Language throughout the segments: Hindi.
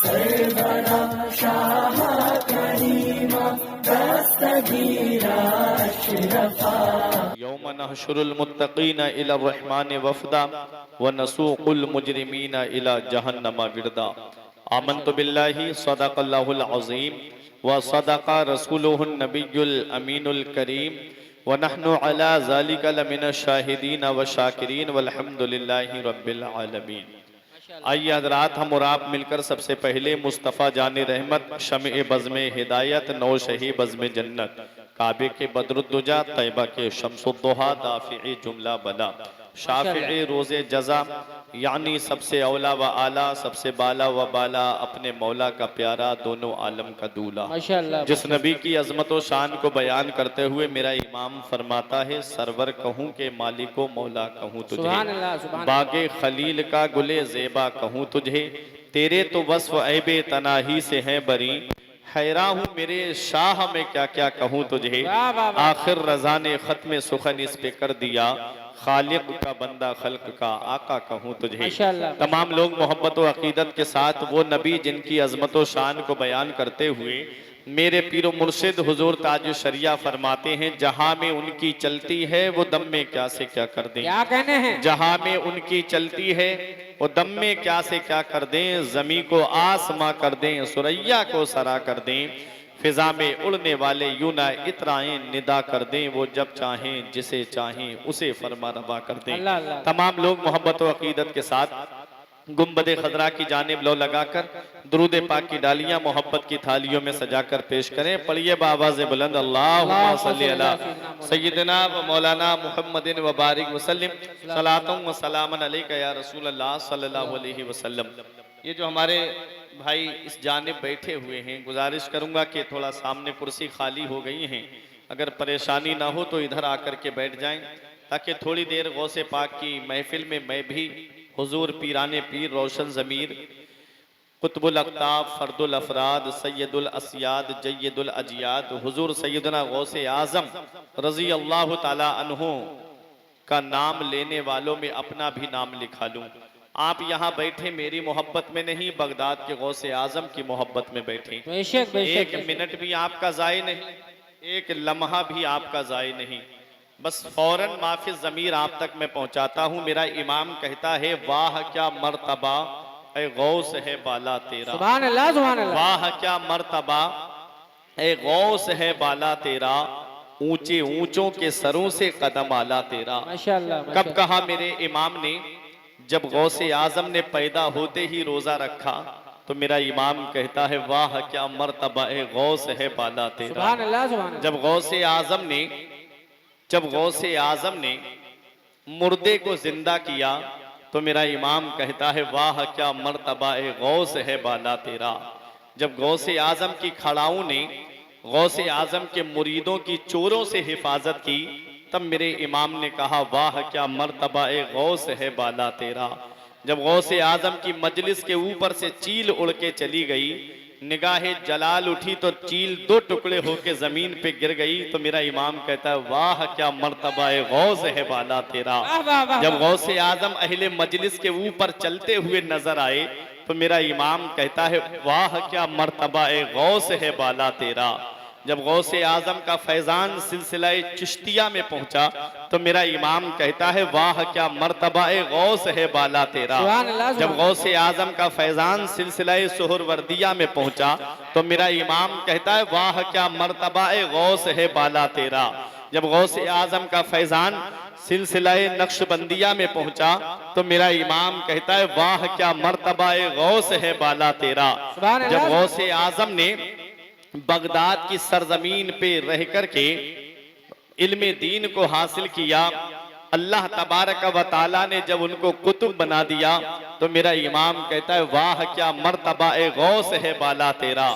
सरवरा शाह करीमा दस्तगीरा अशरफा यौम नहशुरुल मुत्तकीना इला रहमान वफदा व नसूकुल मुजरिमीना इला जहन्नमा विरदा। आमन्तु बिल्लाहि सदक़ल्लाहुल अज़ीम व सदक़ा रसूलुहुन नबियुल अमीनुल करीम व नहनु अला ज़ालिका लमिनश शाहिदीन व शाकिरीन वल्हम्दुलिल्लाहि रब्बिल आलमीन। आइए हज़रात, हम और आप मिलकर सबसे पहले मुस्तफ़ा जाने रहमत, शम्ए बज़्मे हिदायत, नौशही बज़्मे जन्नत, काबे के बदरुद्दुजा, तैबा के शम्सुद्दुहा, दाफ़िए जुमला बला, शाफ़िए रोज़े जज़ा, यानी सबसे औला व आला, सबसे बाला व बाला, अपने मौला का प्यारा, दोनों आलम का दूल्हा, जिस नबी की अज़मत व शान को बयान करते हुए मेरा इमाम फरमाता है, सरवर कहूँ के मालिको मौला कहूँ तुझे, बागे खलील का गुले ज़ेबा कहूँ तुझे, तेरे तो वस्फ़ ऐबे तनाही से हैं बरी, हैरा हूँ मेरे शाह में क्या क्या कहूँ तुझे, आखिर रज़ा ने ख़त्म सुखन इस पे कर दिया, खालिक का बंदा खल्क का आका कहूँ तुझे। तमाम लोग मोहब्बत व अकीदत के साथ वो नबी जिनकी अज़मत व शान को बयान करते हुए मेरे पीरो मुर्शिद हुजूर ताज शरिया फरमाते हैं, जहां में उनकी चलती है वो दम में क्या से क्या कर दें। क्या कहने हैं? जहां में उनकी चलती है वो दम में क्या से क्या कर दें, जमी को आसमां कर दें, सुरैया को सरा कर दें, फिजा में उड़ने वाले यूं ना इतराएं निदा कर दें, वो जब चाहें जिसे चाहें उसे फरमा रवा कर दें। तमाम लोग मोहब्बत व अकीदत के साथ गुम्बदे खजरा की जानिब लो लगाकर दुरूद पाक की डालियां मोहब्बत की थालियों में सजाकर पेश करें। पढ़िए बावाज़ बुलंद अल्लाहुम्मा सल्ली अला सय्यिदना व मौलाना मुहम्मदिन व बारिक वसल्लम सलातुम व सलामन अलैका या रसूल अल्लाह सल्लल्लाहु अलैहि वसल्लम। ये जो हमारे भाई इस जानिब बैठे हुए हैं, गुजारिश करूंगा कि थोड़ा सामने कुर्सी खाली हो गई हैं, अगर परेशानी ना हो तो इधर आकर के बैठ जाएं, ताकि थोड़ी देर गौसे पाक की महफिल में मैं भी हुजूर पीराने पीर रोशन ज़मीर कुतुबुल अक़ताब फ़र्दुल अफ़राद सैयदुल अस्याद जय्यदुल अजियाद हुजूर सैयदना गौसे आज़म रज़ी अल्लाह ताला अन्हु का नाम लेने वालों में अपना भी नाम लिखा लूँ। आप यहाँ बैठे मेरी मोहब्बत में नहीं, बगदाद के गौसे आज़म की मोहब्बत में बैठे। एक मिनट भी आपका ज़ाय नहीं, एक लम्हा भी आपका ज़ाय नहीं, बस फौरन माफी ज़मीर आप तक मैं पहुंचाता हूं। मेरा इमाम कहता है, वाह क्या मर्तबा ए गौस है बाला तेरा, सुभान अल्लाह सुभान अल्लाह, वाह क्या मर्तबा ए गौस है बाला तेरा, ऊंचे ऊंचों के सरों से कदम आला तेरा। माशाअल्लाह। कब कहा मेरे इमाम ने? जब गौसे आजम ने पैदा होते ही रोजा रखा तो मेरा इमाम कहता है, वाह क्या मर्तबा ए गौस है बाला तेरा। सुभान अल्लाह सुभान अल्लाह। जब गौसे आजम ने मुर्दे को जिंदा किया तो मेरा इमाम कहता है, वाह क्या मर्तबा ए गौस है बाला तेरा। जब गौसे आजम की खड़ाओं ने गौसे आजम के मुरीदों की चोरों से हिफाजत की तब मेरे इमाम ने कहा, वाह क्या मर्तबा ए गौस है बाला तेरा। जब गौसे आजम की मजलिस के ऊपर से चील उड़ के चली गई, निगाहे जलाल उठी तो चील दो टुकड़े होके जमीन पे गिर गई तो मेरा इमाम कहता है, वाह क्या मर्तबा ए गौस है बाला तेरा। जब गौसे आजम अहले मजलिस के ऊपर चलते हुए नजर आए तो मेरा इमाम कहता है, वाह क्या मर्तबा ए गौस है बाला तेरा। जब गौसे आजम का फैजान सिलसिला चिश्तिया में पहुंचा तो मेरा इमाम कहता है, वाह क्या मर्तबा ए गौस है बाला तेरा। जब गौसे आजम का फैजान सिलसिला सुहरवर्दिया में पहुंचा तो मेरा इमाम कहता है, वाह क्या मर्तबा ए गौस है बाला तेरा। जब गौसे आजम का फैजान सिलसिला नक्शबंदिया में पहुंचा तो मेरा इमाम कहता है, वाह क्या मर्तबा ए गौस है बाला तेरा। जब गौसे आजम ने बगदाद की सरजमीन पे रह कर के इल्मे दीन को हासिल किया, अल्लाह तबारक व ताला ने जब उनको कुतुब बना दिया तो मेरा इमाम कहता है, वाह क्या मर्तबा ए गौस है बाला तेरा।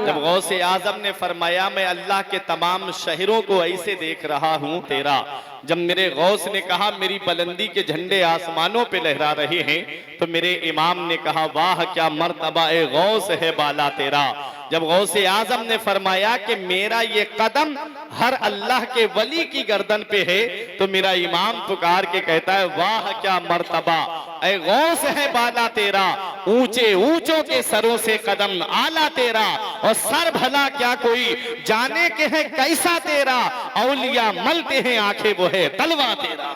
जब गौसे आजम ने फरमाया, मैं अल्लाह के तमाम शहरों को ऐसे देख रहा हूँ तेरा। जब मेरे गौस ने कहा, मेरी बुलंदी के झंडे आसमानों पे लहरा रहे हैं तो मेरे इमाम ने कहा, वाह क्या मर्तबा ए गौस है बाला तेरा। जब गौसे आजम ने फरमाया कि मेरा ये कदम हर अल्लाह के वली की गर्दन पे है। तो मेरा इमाम पुकार के कहता है, वाह क्या मर्तबा, ऐ गौस है बाला तेरा, ऊंचे ऊंचों के सरों से कदम आला तेरा, और सर भला क्या कोई जाने के है कैसा तेरा, औलिया मलते हैं आंखें वो है तलवा तेरा।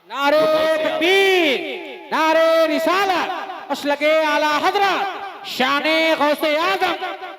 नारे तकबीर, नारे रिसालत, मसलके आला हजरत, शाने गौसे आजम,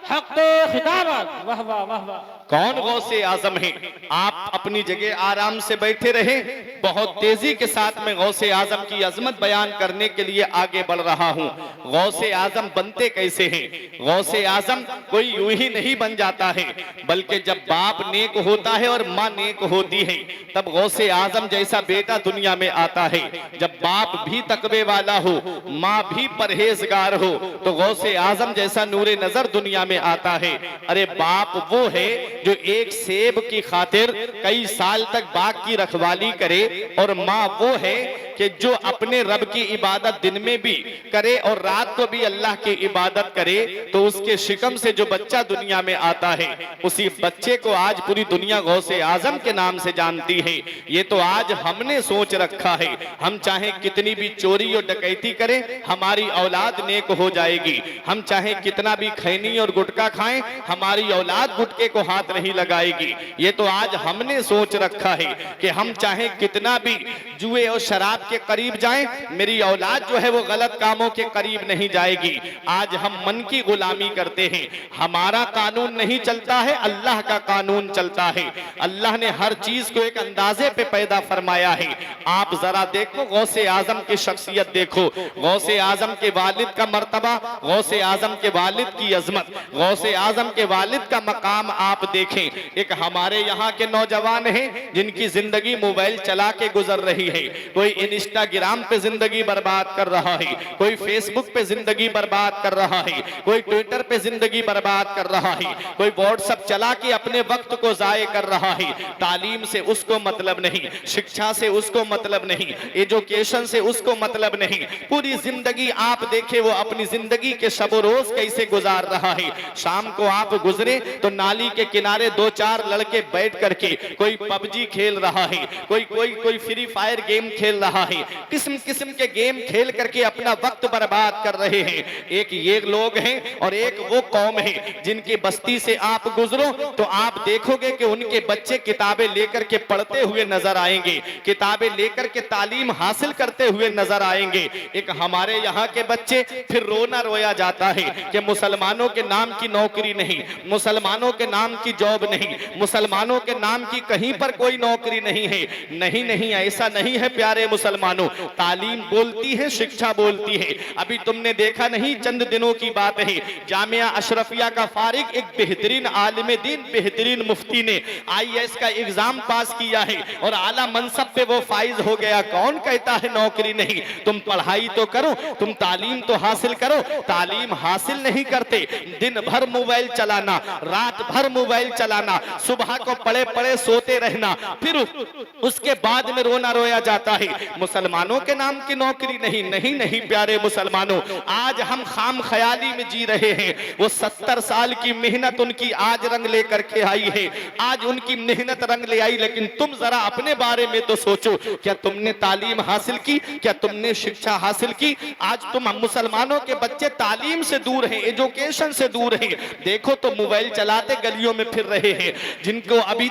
हक़्क़े खिताबत। वाह वाह वाह वाह। कौन गौसे आजम है? आप अपनी जगह आराम से बैठे रहे, बहुत तेजी के साथ में गौसे आजम की अजमत बयान करने के लिए आगे बढ़ रहा हूँ। गौसे आजम बनते कैसे हैं? गौसे आजम कोई यूं ही नहीं बन जाता है, बल्कि जब बाप नेक होता है और माँ नेक होती है, तब गौसे आजम जैसा बेटा दुनिया में आता है। जब बाप भी तकवे वाला हो, माँ भी परहेजगार हो, तो गौसे आजम जैसा नूरे नजर दुनिया में आता है। अरे बाप वो है जो एक सेब की खातिर कई साल तक बाग की रखवाली करे, और माँ वो है कि जो अपने रब की इबादत दिन में भी करे और रात को भी अल्लाह की इबादत करे, तो उसके शिकम से जो बच्चा दुनिया में आता है, उसी बच्चे को आज पूरी दुनिया गौसे आजम के नाम से जानती है। ये तो आज हमने सोच रखा है, हम चाहे कितनी भी चोरी और डकैती करें, हमारी औलाद नेक हो जाएगी। हम चाहे कितना भी खैनी और गुटखा खाएं, हमारी औलाद गुटके को हाथ नहीं लगाएगी। ये तो आज हमने सोच रखा है कि हम चाहे कितना भी जुए और शराब के करीब जाएं, मेरी औलाद जो है वो गलत कामों के करीब नहीं जाएगी। आज हम मन की गुलामी करते हैं। हमारा कानून नहीं चलता है, अल्लाह का कानून चलता है। अल्लाह ने हर चीज को एक अंदाजे पे पैदा फरमाया है। आप जरा देखो, गौसे आजम की शख्सियत देखो, गौसे आजम के वालिद का मर्तबा, गौसे आजम के वालिद की अजमत, गौसे आजम के वालिद का मकाम आप देखें। एक हमारे यहाँ के नौजवान हैं जिनकी जिंदगी मोबाइल चला के गुजर रही है। कोई इंस्टाग्राम पे जिंदगी बर्बाद कर रहा है, कोई फेसबुक पे जिंदगी बर्बाद कर रहा है, कोई ट्विटर पे जिंदगी बर्बाद कर रहा है, कोई व्हाट्सएप चला के अपने वक्त को जाये कर रहा है। तालीम से उसको मतलब नहीं, शिक्षा से उसको मतलब नहीं, एजुकेशन से उसको मतलब नहीं। पूरी जिंदगी आप देखे वो अपनी जिंदगी के शब रोज कैसे गुजार रहा है। शाम को आप गुजरे तो नाली के किनारे दो चार लड़के बैठ करके कोई पबजी खेल रहा है, कोई फ्री फायर गेम खेल रहा है, किस्म किस्म के गेम खेल करके अपना वक्त बर्बाद कर रहे हैं। एक ये लोग हैं और एक वो कौम है जिनकी बस्ती से आप गुजरो तो आप देखोगे कि उनके बच्चे किताबें लेकर के पढ़ते हुए नजर आएंगे, किताबें लेकर के तालीम हासिल करते हुए नजर आएंगे। एक हमारे यहाँ के बच्चे, फिर रोना रोया जाता है कि मुसलमानों के नाम की नौकरी नहीं, मुसलमानों के नाम की जॉब नहीं, मुसलमानों के नाम की कहीं पर कोई नौकरी नहीं है। नहीं नहीं, ऐसा नहीं है प्यारे मुसलमानों। तालीम बोलती है, शिक्षा बोलती है। अभी तुमने देखा नहीं, चंद दिनों की बात है, जामिया अशरफिया का फारिग एक बेहतरीन आलिम दीन, बेहतरीन मुफ्ती ने IAS का एग्जाम पास किया है और आला मनसब पे वो फाइज हो गया। कौन कहता है नौकरी नहीं? तुम पढ़ाई तो करो, तुम तालीम तो हासिल करो। तालीम हासिल नहीं करते, दिन भर मोबाइल चलाना, रात भर मोबाइल चलाना, सुबह को पड़े पड़े सोते रहना, फिर उसके बाद में रोना रोया जाता है। मुसलमानों के नाम की नौकरी नहीं। नहीं नहीं प्यारे मुसलमानों, आज हम खाम ख्याली में जी रहे हैं। वो 70 साल की मेहनत उनकी आज रंग लेकर के आई है, आज उनकी मेहनत रंग ले आई। लेकिन तुम जरा अपने बारे में तो सोचो, क्या तुमने तालीम हासिल की? क्या तुमने शिक्षा हासिल की? आज तुम मुसलमानों के बच्चे तालीम से दूर हैं, एजुकेशन से दूर हैं। देखो तो मोबाइल चलाते गलियों में फिर रहे हैं। जिनको अभी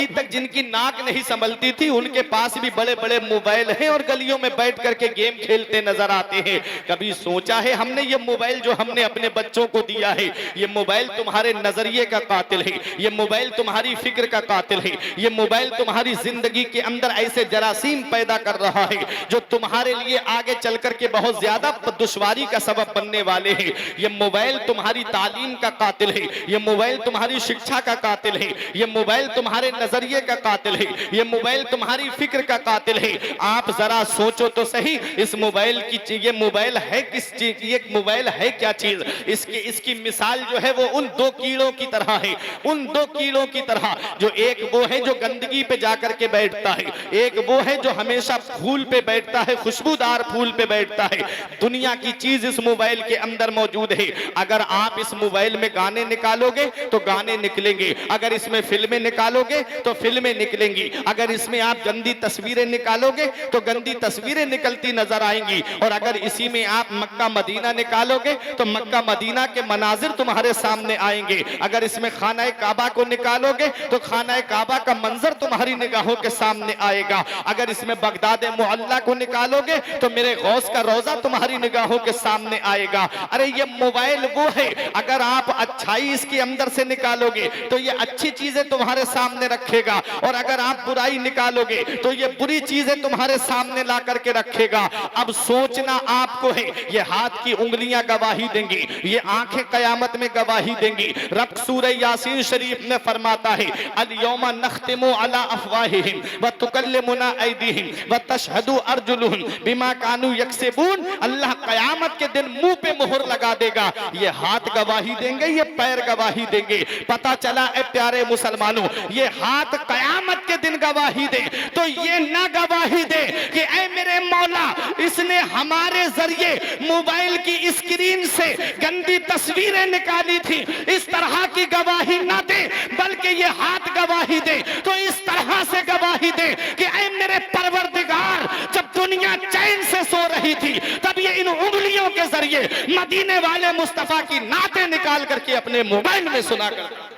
तक जिनकी नाक नहीं संभलती थी, उनके पास भी बड़े बड़े मोबाइल हैं और गलियों में बैठ करके गेम खेलते नजर आते हैं। कभी सोचा है हमने ये मोबाइल जो हमने अपने बच्चों को दिया है, ये मोबाइल तुम्हारे नजरिए का कातिल है, ये मोबाइल तुम्हारी फिक्र का कातिल है, ये मोबाइल तुम्हारी जिंदगी के अंदर ऐसे जरासीम पैदा कर रहा है जो तुम्हारे लिए आगे चल करके बहुत ज्यादा दुश्वारी का सबब बनने वाले हैं। ये मोबाइल तुम्हारी तालीम का कातिल है, ये मोबाइल तुम्हारी शिक्षा का कातिल है, ये मोबाइल मोबाइल तुम्हारे नजरिए का कातिल है, ये मोबाइल तुम्हारी फिक्र का कातिल है। आप जरा सोचो तो सही, इस मोबाइल की, ये मोबाइल है किस चीज, ये मोबाइल है क्या चीज? इसकी मिसाल जो है वो उन दो कीड़ों की तरह है, उन दो कीड़ों की तरह, जो एक वो है जो गंदगी पे जाकर के बैठता है, एक वो है जो हमेशा फूल पे बैठता है, खुशबूदार फूल पे बैठता है। दुनिया की चीज इस मोबाइल के अंदर मौजूद है। अगर आप इस मोबाइल में गाने निकालोगे तो गाने निकलेंगे, अगर इसमें फिल्में निकालोगे तो फिल्में निकलेंगी, अगर इसमें आप गंदी तस्वीरें निकालोगे तो गंदी तस्वीरें निकलती नजर आएंगी, और अगर इसी में आप मक्का मदीना निकालोगे तो मक्का मदीना के मनाजिर तुम्हारे सामने आएंगे, अगर इसमें खाना काबा को निकालोगे तो खाना काबा का मंजर तुम्हारी निगाहों के सामने आएगा, अगर इसमें बगदाद मुअल्ला को निकालोगे तो मेरे गौस का रोजा तुम्हारी निगाहों के सामने आएगा। अरे ये मोबाइल वो है, अगर आप अच्छाई इसके अंदर से निकालोगे तो ये अच्छी चीजें तुम्हारे सामने रखेगा, और अगर आप बुराई निकालोगे तो ये बुरी चीजें तुम्हारे सामने ला करके रखेगा। अब सोचना आपको है, ये हाथ की उंगलियां गवाही देंगी, ये आंखें कयामत में गवाही देंगी। रब सूरह यासीन शरीफ में फरमाता है, अल यौमा नख्तिमु अला अफवाहिहिम व तुकल्लिमुना ऐदीहिम व तशहदु अर्जुलुहुम बिमा कानू यक्सिबून। अल्लाह कयामत के दिन मुंह पे मोहर लगा देगा, ये हाथ गवाही देंगे, ये पैर गवाही देंगे। पता चला ए प्यारे मुसलमानों, ये हाथ कयामत के दिन गवाही दे तो ये ना गवाही दे कि ऐ मेरे मौला, इसने हमारे जरिए मोबाइल की स्क्रीन से गंदी तस्वीरें निकाली थी, इस तरह की गवाही ना दे, बल्कि ये हाथ गवाही दे तो इस तरह से गवाही दे कि ऐ मेरे परवरदिगार, जब दुनिया चैन से सो रही थी तब ये इन उंगलियों के जरिए मदीने वाले मुस्तफा की नाते निकाल करके अपने मोबाइल में सुना कर।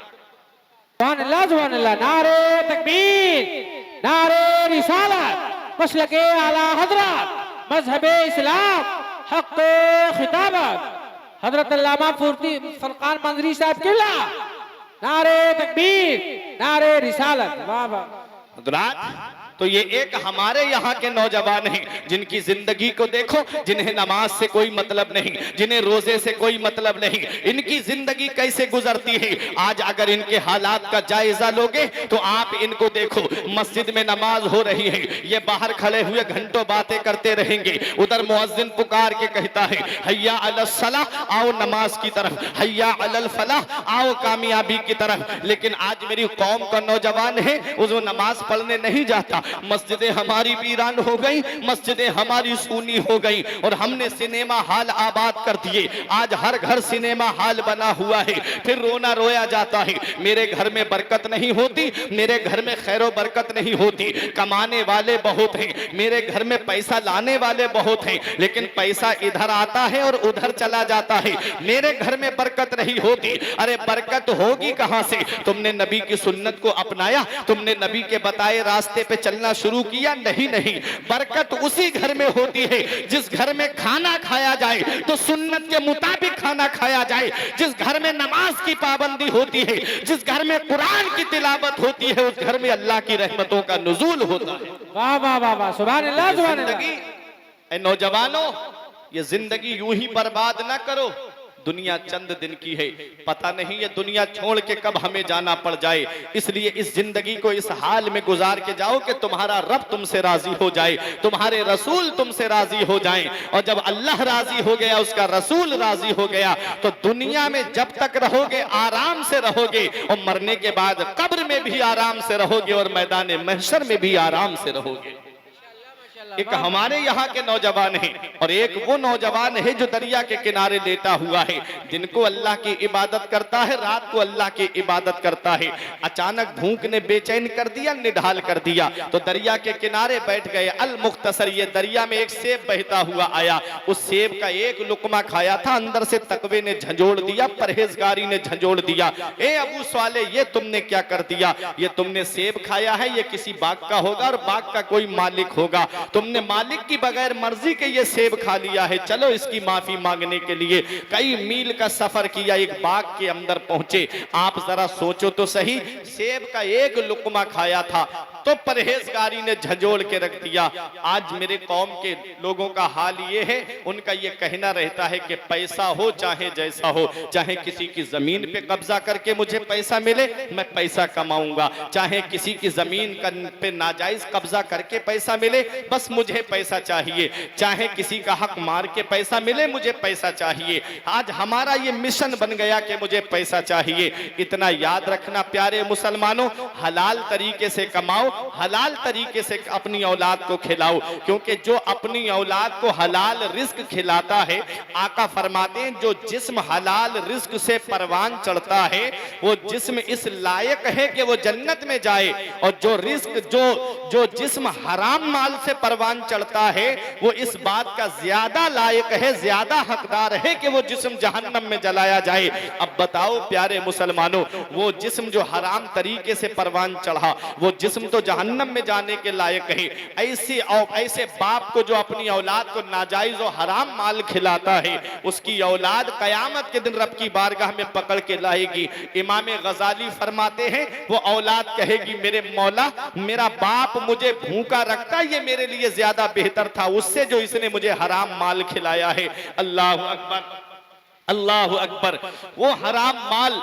सुभान अल्लाह, नारे तकबीर, नारे रिसालत, मसलके आला हजरत, मजहबे इस्लाम, हक खिताबत, हजरत अल्लामा फरकान मंजरी साहब किबला। नारे तकबीर, नारे रिसालत। वाह वाह। तो ये एक हमारे यहाँ के नौजवान हैं जिनकी जिंदगी को देखो, जिन्हें नमाज से कोई मतलब नहीं, जिन्हें रोजे से कोई मतलब नहीं, इनकी जिंदगी कैसे गुजरती है। आज अगर इनके हालात का जायजा लोगे तो आप इनको देखो, मस्जिद में नमाज हो रही है, ये बाहर खड़े हुए घंटों बातें करते रहेंगे, उधर मुअज्जिन पुकार के कहता है हय्या अलस सलाह, आओ नमाज की तरफ, हय्या अलल फलाह, आओ कामयाबी की तरफ। लेकिन आज मेरी कौम का नौजवान है, वो नमाज पढ़ने नहीं जाता। मस्जिदें हमारी वीरान हो गई, मस्जिदें हमारी सूनी हो गई, और हमने सिनेमा हॉल आबाद कर दिए। आज हर घर सिनेमा हॉल बना हुआ है, फिर रोना रोया जाता है, मेरे घर में बरकत नहीं होती, मेरे घर में खैरो बरकत नहीं होती। कमाने वाले बहुत हैं, मेरे घर में पैसा लाने वाले बहुत हैं, लेकिन पैसा इधर आता है और उधर चला जाता है, मेरे घर में बरकत नहीं होती। अरे बरकत होगी कहां से? तुमने नबी की सुन्नत को अपनाया, तुमने नबी के बताए रास्ते पे चलना शुरू किया? नहीं, बरकत उसी घर में होती है जिस घर में खाना खाया जाए तो सुन्नत के मुताबिक खाना खाया जाए, जिस घर में नमाज की पाबंदी होती है, जिस घर में कुरान की तिलावत होती है, उस घर में अल्लाह की रहमतों का नुज़ूल होता है। वाह वाह वाह वाह, सुभान अल्लाह, सुभान अल्लाह। ऐ नौजवानों, ये जिंदगी यूं ही बर्बाद ना करो, दुनिया चंद दिन की है, पता नहीं ये दुनिया छोड़ के कब हमें जाना पड़ जाए। इसलिए इस जिंदगी को इस हाल में गुजार के जाओ कि तुम्हारा रब तुमसे राजी हो जाए, तुम्हारे रसूल तुमसे राजी हो जाएं, और जब अल्लाह राजी हो गया, उसका रसूल राजी हो गया, तो दुनिया में जब तक रहोगे आराम से रहोगे, और मरने के बाद कब्र में भी आराम से रहोगे, और मैदान महशर में भी आराम से रहोगे। एक हमारे यहाँ के नौजवान हैं और एक वो नौजवान है जो दरिया के किनारे लेटा हुआ है, दिन को अल्लाह की इबादत करता है, रात को अल्लाह की इबादत करता है। अचानक भूख ने बेचैन कर दिया, निढाल कर दिया, तो दरिया के किनारे बैठ गए। अल मुख्तसर, ये दरिया में एक सेब बहता हुआ आया, उस सेब का एक लुकमा खाया था, अंदर से तकवे ने झंझोड़ दिया, परहेजगारी ने झंझोड़ दिया। ए अबू स्वाले, ये तुमने क्या कर दिया? ये तुमने सेब खाया है, ये किसी बाग का होगा और बाग का कोई मालिक होगा, तुमने तुमने मालिक की बगैर मर्जी के ये सेब खा लिया है, चलो इसकी माफी मांगने के लिए कई मील का सफर किया, एक बाग के अंदर पहुंचे। आप जरा सोचो तो सही, सेब का एक लुकमा खाया था तो परहेजगारी ने झंझोड़ के रख दिया। आज मेरे कौम के लोगों का हाल ये है, उनका ये कहना रहता है कि पैसा हो चाहे जैसा हो, चाहे किसी की जमीन पे कब्जा करके मुझे पैसा मिले मैं पैसा कमाऊंगा, चाहे किसी की जमीन पे नाजायज कब्जा करके पैसा मिले बस मुझे पैसा चाहिए, चाहे किसी का हक मार के पैसा मिले मुझे पैसा चाहिए। आज हमारा ये मिशन बन गया कि मुझे पैसा चाहिए। इतना याद रखना प्यारे मुसलमानों, हलाल तरीके से कमाओ, हलाल तरीके से अपनी औलाद को खिलाओ, क्योंकि जो अपनी औलाद को हलाल रिस्क खिलाता है, आका फरमाते हैं जो जिस्म हलाल रिस्क से परवान चढ़ता है वो जिस्म इस लायक है कि वो जन्नत में जाए, और जो रिस्क जो जिस्म हराम माल से परवान चढ़ता है वो इस बात का ज्यादा लायक है, ज्यादा हकदार है कि वो जिस्म जहन्नम में जलाया जाए। अब बताओ प्यारे मुसलमानों, वो जिस्म जो हराम तरीके से परवान चढ़ा वो जिस्म तो जहन्नम में जाने के लायक है। ऐसे बाप को जो अपनी औलाद को नाजायज और हराम माल खिलाता है उसकी औलाद कयामत के दिन रब की बारगाह में पकड़ के लाएगी। इमाम गजाली फरमाते हैं वो औलाद कहेगी मेरे मौला मेरा बाप मुझे भूखा रखता ये मेरे लिए ज्यादा बेहतर था उससे जो इसने मुझे हराम माल खिलाया है। अल्लाह अकबर, अल्लाह अकबर। वो हराम माल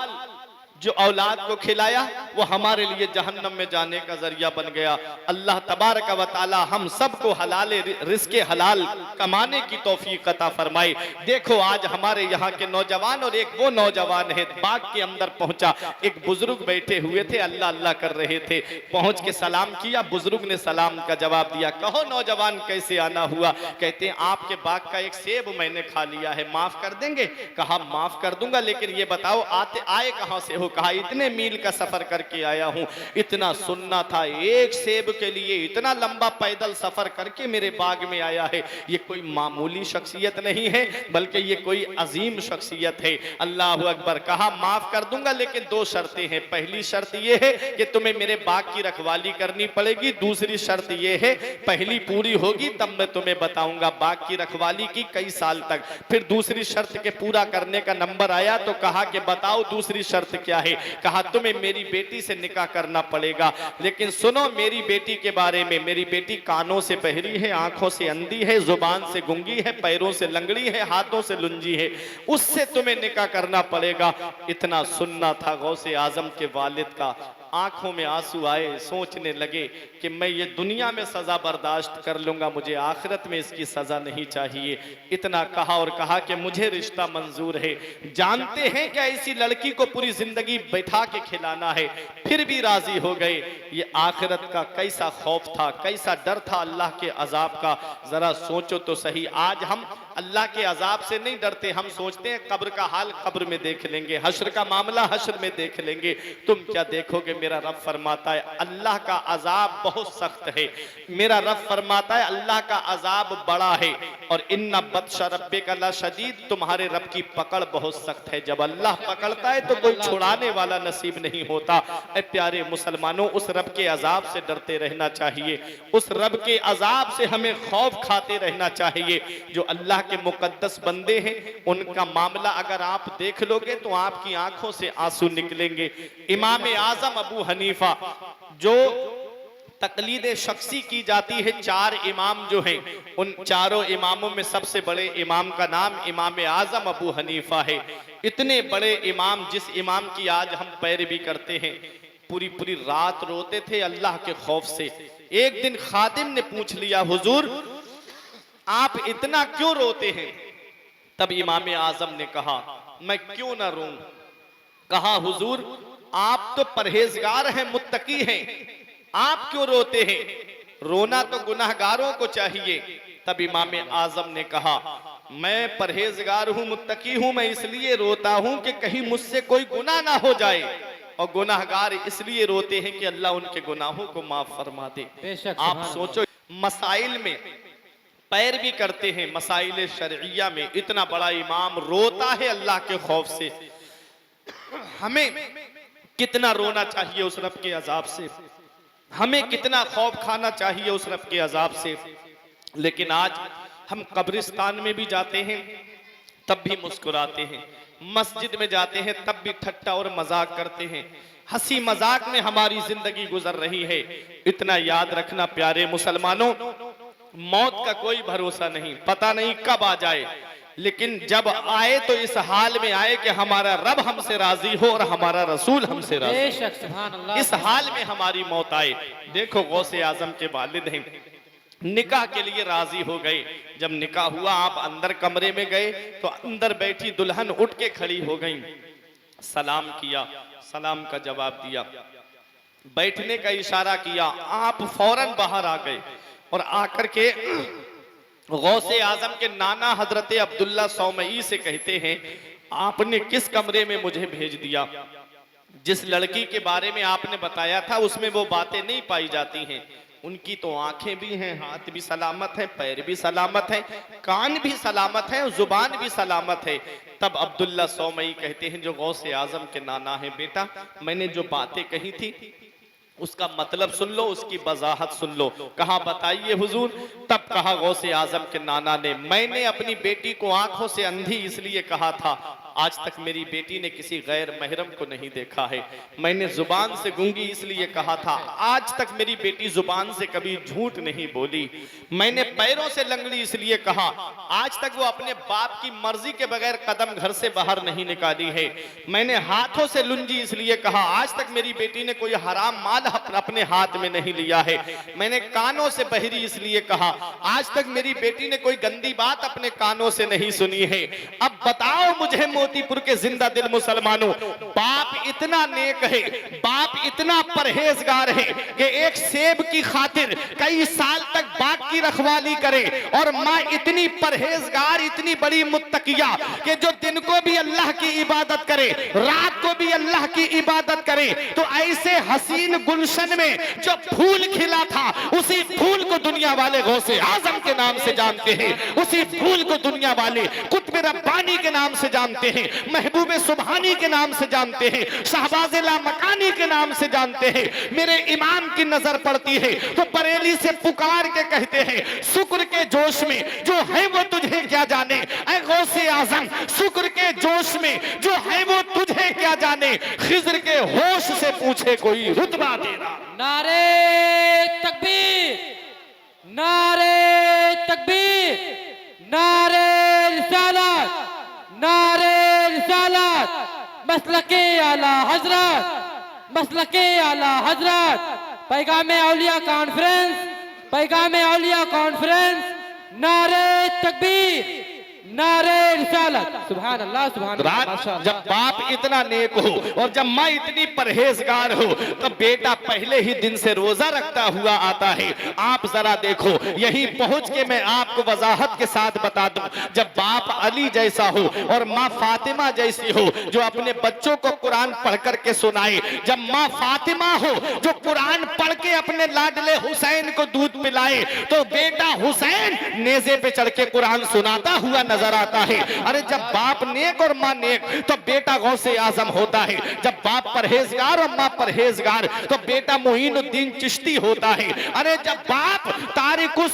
जो औलाद को खिलाया वो हमारे लिए जहन्नम में जाने का जरिया बन गया। अल्लाह तबारक व तआला हम सबको हलाल रिज़्क़ हलाल कमाने की तौफीक अता फरमाए। देखो आज हमारे यहाँ के नौजवान, और एक वो नौजवान है बाग के अंदर पहुंचा, एक बुजुर्ग बैठे हुए थे अल्लाह अल्लाह कर रहे थे, पहुंच के सलाम किया, बुजुर्ग ने सलाम का जवाब दिया। कहो नौजवान कैसे आना हुआ? कहते हैं आपके बाग का एक सेब मैंने खा लिया है, माफ कर देंगे? कहा माफ कर दूंगा, लेकिन ये बताओ आए कहां से हो? कहा इतने मील का सफर करके आया हूं। इतना सुनना था, एक सेब के लिए इतना लंबा पैदल सफर करके मेरे बाग में आया है। ये कोई मामूली शख्सियत नहीं है बल्कि ये कोई अजीम शख्सियत है। अल्लाह अकबर। कहा माफ कर दूंगा लेकिन दो शर्तें हैं। पहली शर्त ये है कि तुम्हें मेरे बाग की रखवाली करनी पड़ेगी, दूसरी शर्त ये है पहली पूरी होगी तब मैं तुम्हें बताऊंगा बाग की रखवाली की कई साल तक। फिर दूसरी शर्त के पूरा करने का नंबर आया तो कहा कि बताओ दूसरी शर्त क्या है? कहा तुम्हें मेरी बेटी से निकाह करना पड़ेगा, लेकिन सुनो मेरी बेटी के बारे में, मेरी बेटी कानों से बहरी है, आंखों से अंधी है, जुबान से गुंगी है, पैरों से लंगड़ी है, हाथों से लुंजी है, उससे तुम्हें निकाह करना पड़ेगा। इतना सुनना था गौसे आजम के वालिद का। आंखों में आंसू आए, सोचने लगे कि मैं ये दुनिया में सजा बर्दाश्त कर लूंगा, मुझे आखिरत में इसकी सजा नहीं चाहिए। इतना कहा और कहा कि मुझे रिश्ता मंजूर है। जानते हैं कि ऐसी लड़की को पूरी जिंदगी बैठा के खिलाना है, फिर भी राजी हो गए। ये आखिरत का कैसा खौफ था, कैसा डर था अल्लाह के अजाब का, जरा सोचो तो सही। आज हम अल्लाह के अजाब से नहीं डरते, हम सोचते हैं कब्र का हाल कब्र में देख लेंगे, हश्र का मामला हश्र में देख लेंगे। तुम क्या देखोगे? मेरा रब फरमाता है अल्लाह का अजाब बहुत सख्त है। मेरा रब फरमाता है अल्लाह का अजाब बड़ा है, और इन्ना बत्शा रब्बिका लशदीद, तुम्हारे रब की पकड़ बहुत सख्त है। जब अल्लाह पकड़ता है तो कोई छुड़ाने वाला नसीब नहीं होता। ऐ प्यारे मुसलमानों, उस रब के अजाब से डरते रहना चाहिए, उस रब के अजाब से हमें खौफ खाते रहना चाहिए। जो अल्लाह के मुकद्दस बंदे हैं उनका मामला अगर आप देख लोगे तो आपकी आंखों से आंसू निकलेंगे। इमाम आजम अबू हनीफा, जो तकलीद शख्सी की जाती है, चार इमाम जो हैं उन चारों इमामों में सबसे बड़े इमाम का नाम इमाम आजम अबू हनीफा है। इतने बड़े इमाम, जिस इमाम की आज हम पैरवी करते हैं, पूरी पूरी रात रोते थे अल्लाह के खौफ से। एक दिन खादिम ने पूछ लिया हुजूर आप इतना क्यों रोते हैं? तब इमाम आजम ने कहा मैं क्यों ना रोऊं? कहा हुजूर आप तो परहेजगार हैं, मुत्तकी हैं, आप क्यों रोते हैं? रोना तो गुनाहगारों को चाहिए। तब इमाम आजम ने कहा मैं परहेजगार हूं, मुत्तकी हूं, मैं इसलिए रोता हूं कि कहीं मुझसे कोई गुनाह ना हो जाए, और गुनाहगार इसलिए रोते हैं कि अल्लाह उनके गुनाहों को माफ फरमा दे। आप सोचो मसाइल में पैरवी करते हैं, मसाइल शरइया में इतना बड़ा इमाम रोता है अल्लाह के खौफ से। हमें कितना रोना चाहिए उस रब के अजाब से, हमें कितना खौफ खाना चाहिए उस रब के अजाब से। लेकिन आज हम कब्रिस्तान में भी जाते हैं तब भी मुस्कुराते हैं, मस्जिद में जाते हैं तब भी ठट्टा और मजाक करते हैं, हंसी मजाक में हमारी जिंदगी गुजर रही है। इतना याद रखना प्यारे मुसलमानों, मौत का कोई भरोसा नहीं, पता नहीं कब आ जाए, लेकिन जब आए तो इस हाल में आए कि हमारा रब हमसे राजी हो और हमारा रसूल हमसे राजी बेशक, सुभान अल्लाह। इस हाल में हमारी मौत आए। देखो गौसे आजम के वालिद हैं, निकाह के लिए राजी हो गए। जब निकाह हुआ, आप अंदर कमरे में गए तो अंदर बैठी दुल्हन उठ के खड़ी हो गई, सलाम किया, सलाम का जवाब दिया, बैठने का इशारा किया, आप फौरन बाहर आ गए और आकर के गौसे आजम के नाना हजरत अब्दुल्ला सौमई से कहते हैं, आपने किस कमरे में मुझे भेज दिया? जिस लड़की के बारे में आपने बताया था उसमें वो बातें नहीं पाई जाती हैं। उनकी तो आंखें भी हैं, हाथ भी सलामत हैं, पैर भी सलामत हैं, कान भी सलामत हैं, जुबान भी सलामत है। तब अब्दुल्ला सौमई कहते हैं, जो गौसे आजम के नाना है, बेटा मैंने जो बातें कही थी उसका मतलब सुन लो, उसकी वजाहत सुन लो। कहा बताइए हुजूर। तब कहा गौसे आजम के नाना ने, मैंने अपनी बेटी को आंखों से अंधी इसलिए कहा था, आज तक मेरी बेटी ने किसी गैर महरम को नहीं देखा है। मैंने जुबान से गूंगी इसलिए कहा था, आज तक मेरी बेटी जुबान से कभी झूठ नहीं बोली। मैंने पैरों से लंगड़ी इसलिए कहा, आज तक वो अपने बाप की मर्जी के बगैर कदम घर से बाहर नहीं निकाली है। मैंने हाथों से लुंजी इसलिए कहा, आज तक मेरी बेटी ने कोई हराम माल अपने हाथ में नहीं लिया है। मैंने कानों से बहरी इसलिए कहा, आज तक मेरी बेटी ने कोई गंदी बात अपने कानों से नहीं सुनी है। अब बताओ मुझे मोतीपुर के जिंदा दिल मुसलमानों, बाप इतना नेक है, बाप इतना परहेजगार है कि एक सेब की खातिर कई साल तक बाग की रखवाली करे, और माँ इतनी परहेजगार, इतनी बड़ी मुत्तकिया कि जो दिन को भी अल्लाह की इबादत करे, रात को भी अल्लाह की इबादत करे। तो ऐसे हसीन गुलशन में जो फूल खिला था, उसी फूल को दुनिया वाले गौसे आजम के नाम से जानते हैं, उसी फूल को दुनिया वाले कुतुब रब्बानी के नाम से जानते हैं, महबूबे सुबहानी के नाम से जानते हैं, शहबाज लामकानी के नाम से जानते हैं। मेरे इमाम की नजर पड़ती है तो बरेली से पुकार के कहते हैं, शुक्र के जोश में जो है वो तुझे क्या जाने, ऐ गौसे आजम शुक्र के जोश में जो है वो तुझे क्या जाने, खिज्र के होश से पूछे कोई रुतबा देना। नारे तकबीर, नारे तकबीर, नारे रिसालत, नारे रिसालत, मसलके आला हजरत, मसलके आला हजरत, पैगामे औलिया कॉन्फ्रेंस, पैगामे औलिया कॉन्फ्रेंस, नारे तकबीर, नारे रिसालत। सुभान अल्लाह, सुभान अल्लाह। जब बाप इतना नेक हो और जब माँ इतनी परहेजगार हो, तो बेटा पहले ही दिन से रोजा रखता हुआ आता है। आप जरा देखो, यही पहुंच के मैं आपको वजाहत के साथ बता दूं, जब बाप अली जैसा हो और माँ फातिमा जैसी हो जो अपने बच्चों को कुरान पढ़ करके सुनाए, जब माँ फातिमा हो जो कुरान पढ़ के अपने लाडले हुसैन को दूध पिलाए, तो बेटा हुसैन नेज़े पे चढ़ के कुरान सुनाता हुआ नजर आता है। अरे जब बाप नेक और माँ नेक तो बेटा गौसे आजम होता है। जब बाप परहेजगार और माँ परहेजगार तो बेटा मोइनुद्दीन चिश्ती होता है। अरे जब बाप तारिकुस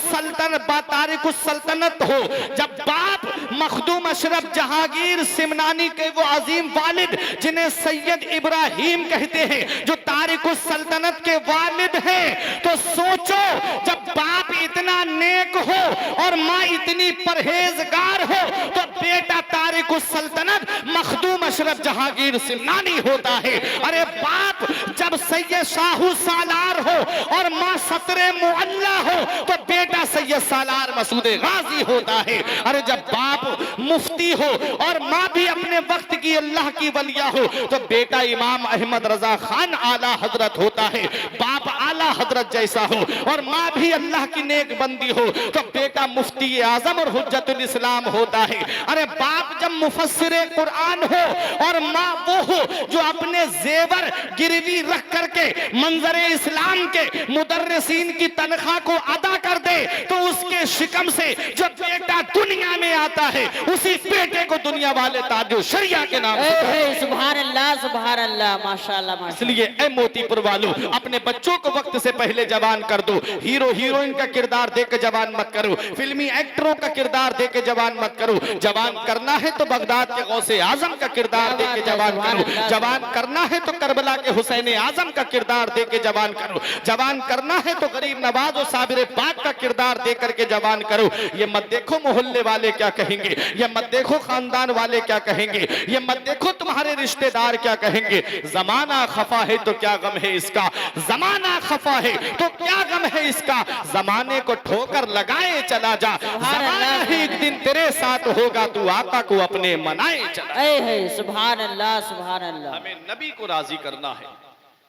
सल्तनत हो, जब बाप मखदूम अशरफ जहांगीर सिमनानी के वो अजीम वालिद जिन्हें सैयद इब्राहिम कहते हैं, जो तारिकुस सल्तनत के वालिद हैं, तो सोचो जब बाप इतना नेक हो और माँ इतनी परहेजगार हो, तो बेटा तारिकुस सल्तनत मखदूम अशरफ जहांगीर सिमनानी होता है। अरे बाप जब सैयद शाहू सालार हो और माँ सतरे मुअल्ला हो, तो बेटा सैयद सालार मसूदे गाजी होता है। अरे जब बाप मुफ्ती हो और माँ भी अपने वक्त की अल्लाह की वलिया हो, तो बेटा इमाम अहमद रजा खान आला हजरत होता है। बाप आला हजरत जैसा हो और माँ भी अल्लाह की नेक बंदी हो, तो बेटा मुफ्ती आजम और हुज्जतुल इस्लाम होता है। अरे बाप जब मुफस्सिरे कुरान हो और माँ वो हो जो अपने जेवर गिरवी रख करके मंजरे इस्लाम के मुदर्रिसीन की तनख्वाह को अदा कर दे, तो उसके शिकम से जो बेटा दुनिया में आता है, उसी बेटे को दुनिया वाले ताजो शरिया के नाम से सुभान अल्लाह, सुभान अल्लाह, माशाअल्लाह, माशाअल्लाह। इसलिए ए मोतीपुर वालों, अपने बच्चों को वक्त से पहले जवान कर दो। हीरो हीरोइन का किरदार देके जवान मत करो, फिल्मी एक्टरों का किरदार देके जवान मत करो। जवान करना है तो बगदाद के गौसे आजम का किरदार देके जवान करो। जवान करना है तो करबला के हुसैन आजम का किरदार देके जवान करो। जवान करना है तो गरीब नवाज और साबिर पाक का किरदार दे करके जवान करो। ये मत देखो मोहल्ले वाले क्या कहेंगे, ये मत देखो खानदान वाले क्या कहेंगे, ये मत देखो तुम्हारे रिश्तेदार क्या कहेंगे। जमाना खफा है तो क्या गम है इसका, जमाना खफा है तो क्या गम है इसका। जमाने को ठोकर लगाए चला जा, जमाना ही एक दिन तेरे साथ होगा, तू आका को अपने मनाए चला। सुभान अल्लाह सुभान अल्लाह। हमें नबी को राजी करना है,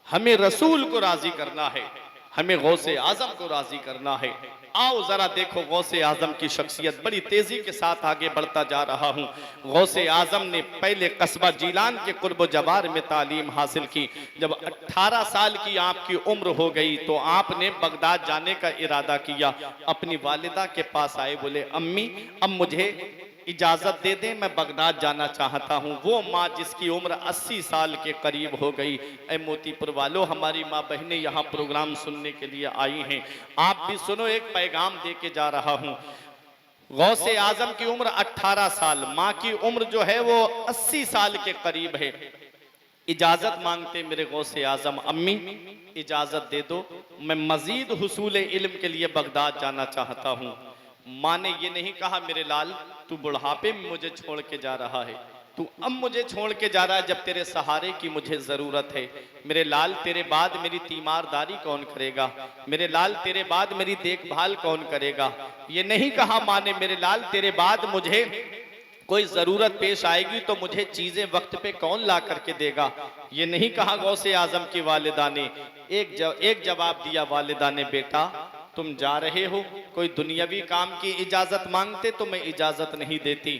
हमें रसूल को राजी करना है, हमें गौसे आजम को राजी करना है। आओ जरा देखो गौसे आजम की शख्सियत, बड़ी तेजी के साथ आगे बढ़ता जा रहा हूँ। गौसे आजम ने पहले कस्बा जीलान के कुर्ब जवार में तालीम हासिल की। जब 18 साल की आपकी उम्र हो गई तो आपने बगदाद जाने का इरादा किया। अपनी वालिदा के पास आए, बोले अम्मी अब मुझे इजाजत दे दें, मैं बगदाद जाना चाहता हूँ। वो माँ जिसकी उम्र 80 साल के करीब हो गई। ऐ मोतीपुर वालों, हमारी माँ बहनें यहाँ प्रोग्राम सुनने के लिए आई हैं, आप भी सुनो, एक पैगाम दे के जा रहा हूँ। गौसे आजम की उम्र 18 साल, माँ की उम्र जो है वो 80 साल के करीब है। इजाजत मांगते मेरे गौसे आजम, अम्मी इजाजत दे दो, मैं मजीद हुसूल इल्म के लिए बगदाद जाना चाहता हूँ। माँ ने ये नहीं कहा मेरे लाल तू बुढ़ापे में मुझे छोड़ के जा रहा है, तू अब मुझे छोड़ के जा रहा है जब तेरे सहारे की मुझे जरूरत है। मेरे लाल तेरे बाद मेरी तीमारदारी कौन करेगा, मेरे लाल तेरे बाद मेरी देखभाल कौन करेगा। ये नहीं कहा माँ ने मेरे लाल तेरे बाद मुझे कोई जरूरत पेश आएगी तो मुझे चीजें वक्त पे कौन ला करके देगा। ये नहीं कहा गौसे आजम की वालिदा ने। एक जवाब दिया वालिदा ने, बेटा तुम जा रहे हो, कोई दुनियावी काम की इजाजत मांगते तो मैं इजाजत नहीं देती।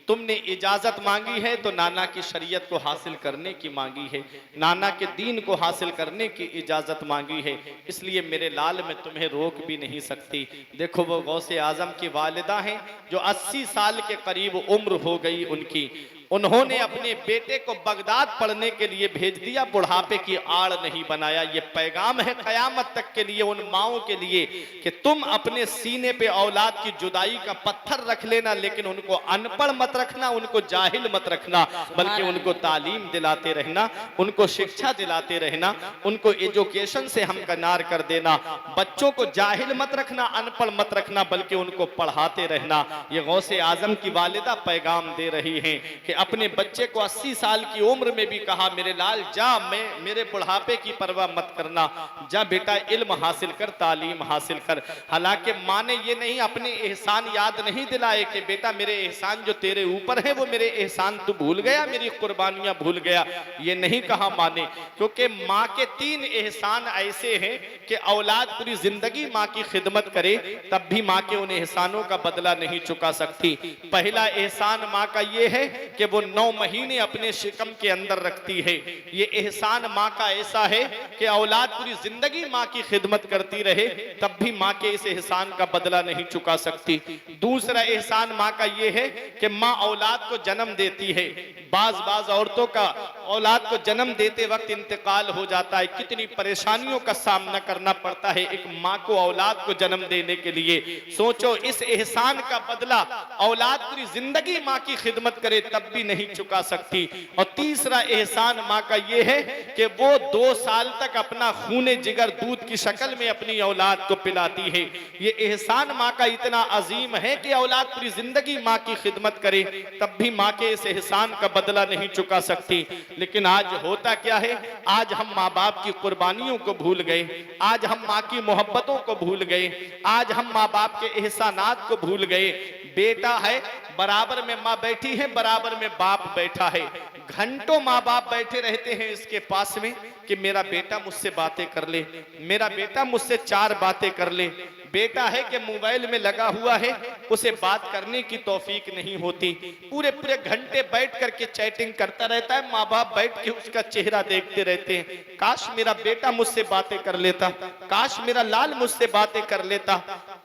तुमने इजाजत मांगी है तो नाना की शरीयत को हासिल करने की मांगी है, नाना के दीन को हासिल करने की इजाजत मांगी है, इसलिए मेरे लाल मैं तुम्हें रोक भी नहीं सकती। देखो वो गौसे आजम की वालिदा हैं जो 80 साल के करीब उम्र हो गई उनकी। उन्होंने अपने बेटे को बगदाद पढ़ने के लिए भेज दिया, बुढ़ापे की आड़ नहीं बनाया। ये पैगाम है कयामत तक के लिए उन माओं के लिए कि तुम अपने सीने पे औलाद की जुदाई का पत्थर रख लेना, लेकिन उनको अनपढ़ मत रखना, उनको जाहिल मत रखना, बल्कि उनको तालीम दिलाते रहना, उनको शिक्षा दिलाते रहना, उनको एजुकेशन से हमकनार कर देना। बच्चों को जाहिल मत रखना, अनपढ़ मत रखना, बल्कि उनको पढ़ाते रहना। ये गौसे आजम की वालिदा पैगाम दे रही हैं कि अपने बच्चे को 80 साल की उम्र में भी कहा मेरे लाल जा, मैं मेरे बुढ़ापे की परवाह मत करना, जा बेटा इल्म हासिल कर, तालीम हासिल कर। हालांकि माँ ने ये नहीं अपने एहसान याद नहीं दिलाए कि बेटा मेरे एहसान जो तेरे ऊपर है वो मेरे एहसान तू भूल गया, मेरी कुर्बानियां भूल गया, ये नहीं कहा माँ ने। क्योंकि माँ के 3 एहसान ऐसे हैं कि औलाद पूरी जिंदगी माँ की खिदमत करे तब भी माँ के उन एहसानों का बदला नहीं चुका सकती। पहला एहसान माँ का ये है कि वो 9 महीने अपने शिकम के अंदर रखती है। ये एहसान माँ का ऐसा है कि औलाद पूरी जिंदगी माँ की खिदमत करती रहे तब भी माँ के इस एहसान का बदला नहीं चुका सकती। दूसरा एहसान माँ का ये है कि माँ औलाद को जन्म देती है। बाज औरतों का औलाद को जन्म देते वक्त इंतकाल हो जाता है, कितनी परेशानियों का सामना करना पड़ता है एक माँ को औलाद को जन्म देने के लिए। सोचो इस एहसान का बदला औलाद पूरी जिंदगी माँ की खिदमत करे तब भी नहीं चुका सकती। और तीसरा एहसान माँ का ये है कि वो 2 साल तक अपना खूने जिगर दूध की शक्ल में अपनी औलाद को पिलाती है। ये एहसान माँ का इतना अजीम है कि औलाद पूरी जिंदगी माँ की खिदमत करे तब भी माँ के इस एहसान का बदला नहीं चुका सकती। लेकिन आज होता क्या है, आज हम माँ बाप की कुर्बानियों को भूल गए, आज हम माँ की मोहब्बतों को भूल गए, आज हम माँ बाप के एहसानात को भूल गए। बेटा है बराबर में माँ बैठी है, बराबर में बाप बैठा है, घंटों माँ बाप बैठे रहते हैं इसके पास में कि मेरा बेटा मुझसे बातें कर ले, मेरा बेटा मुझसे 4 बातें कर ले। बेटा है कि मोबाइल में लगा हुआ है, उसे बात करने की तौफीक नहीं होती, पूरे पूरे घंटे बैठ करके चैटिंग करता रहता है, माँ बाप बैठ के उसका चेहरा देखते रहते हैं। काश मेरा बेटा मुझसे बातें कर लेता, काश मेरा लाल मुझसे बातें कर लेता,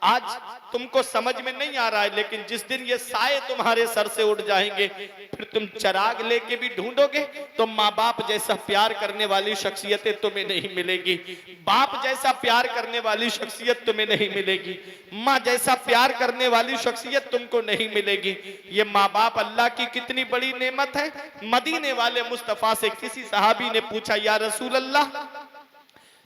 आज तुमको समझ में नहीं आ रहा है, लेकिन जिस दिन ये साए तुम्हारे सर से उड़ जाएंगे, फिर तुम चिराग लेके भी ढूंढोगे तो माँ बाप जैसा प्यार करने वाली शख्सियतें तुम्हें नहीं मिलेगी, बाप जैसा प्यार करने वाली शख्सियत तुम्हें नहीं मिलेगी, माँ जैसा प्यार करने वाली शख्सियत तुमको नहीं मिलेगी। ये माँ बाप अल्लाह की कितनी बड़ी नेमत है। मदीने वाले मुस्तफा से किसी सहाबी ने पूछा, या रसूल अल्लाह,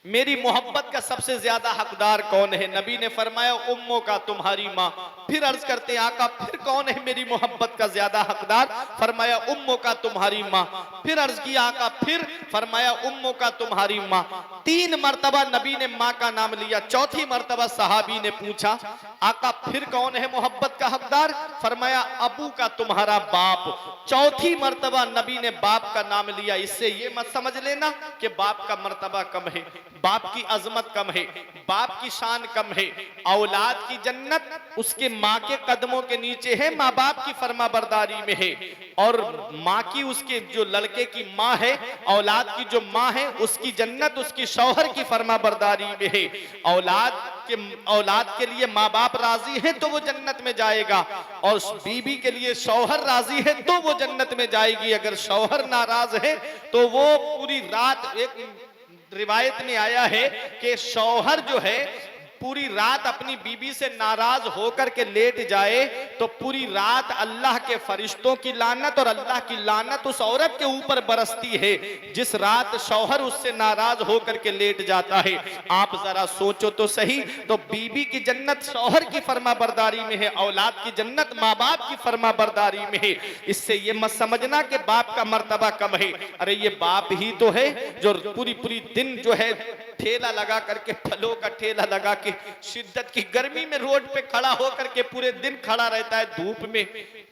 मेरी मोहब्बत का सबसे ज्यादा हकदार कौन है? नबी ने फरमाया, उम्मों का, तुम्हारी माँ। फिर अर्ज करते, आका फिर कौन है मेरी मोहब्बत का ज्यादा हकदार? फरमाया, उम्मों का, तुम्हारी माँ। फिर अर्ज किया, आका फिर? फरमाया, उम्मों का, तुम्हारी माँ। 3 मर्तबा नबी ने माँ का नाम लिया। चौथी मर्तबा सहाबी ने पूछा, आका फिर कौन है मोहब्बत का हकदार? फरमाया, अबू का, तुम्हारा बाप। चौथी मर्तबा नबी ने बाप का नाम लिया। इससे ये मत समझ लेना कि बाप का मर्तबा कम है, बाप की अजमत कम है, बाप की शान कम है। औलाद की जन्नत उसके माँ के कदमों के नीचे है, माँ बाप की फर्मा बरदारी में है। और माँ की, उसके जो लड़के की माँ है, औलाद की जो माँ है, उसकी जन्नत उसकी शौहर की फर्मा बरदारी में है। औलाद के लिए माँ बाप राजी है तो वो जन्नत में जाएगा, और बीबी के लिए शौहर राजी है तो वो जन्नत में जाएगी। अगर शौहर नाराज है तो वो पूरी रात, एक रिवायत में आया है कि शौहर जो है पूरी रात अपनी बीबी से नाराज होकर के लेट जाए तो पूरी रात अल्लाह के फरिश्तों की लानत और अल्लाह की लानत उस औरत के ऊपर बरसती है जिस रात शौहर उससे नाराज होकर के लेट जाता है। आप जरा सोचो तो सही, तो बीबी की जन्नत शौहर की फर्मा बरदारी में है, औलाद की जन्नत माँ बाप की फर्मा बरदारी में है। इससे ये मत समझना कि बाप का मर्तबा कम है। अरे ये बाप ही तो है जो पूरी पूरी दिन जो है ठेला लगा करके, फलों का ठेला लगा के शिद्दत की गर्मी में रोड पे खड़ा होकर के पूरे दिन खड़ा रहता है, धूप में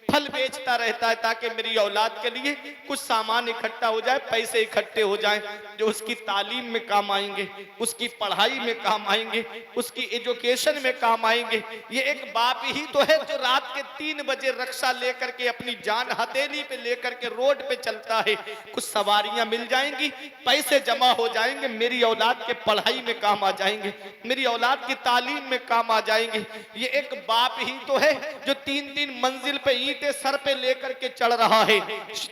फल बेचता रहता है ताकि मेरी औलाद के लिए कुछ सामान इकट्ठा हो जाए, पैसे इकट्ठे हो जाएं जो उसकी तालीम में काम आएंगे, उसकी पढ़ाई में काम आएंगे, उसकी एजुकेशन में काम आएंगे। ये एक बाप ही तो है जो रात के 3 बजे रक्षा लेकर के अपनी जान हथेली पे लेकर के रोड पे चलता है। कुछ सवारियां मिल जाएंगी, पैसे जमा हो जाएंगे, मेरी औलाद के पढ़ाई में काम आ जाएंगे, मेरी औलाद की तालीम में काम आ जाएंगे। ये एक बाप ही तो है जो 3-3 मंजिल पे ईंटें सर पे लेकर के चढ़ रहा है।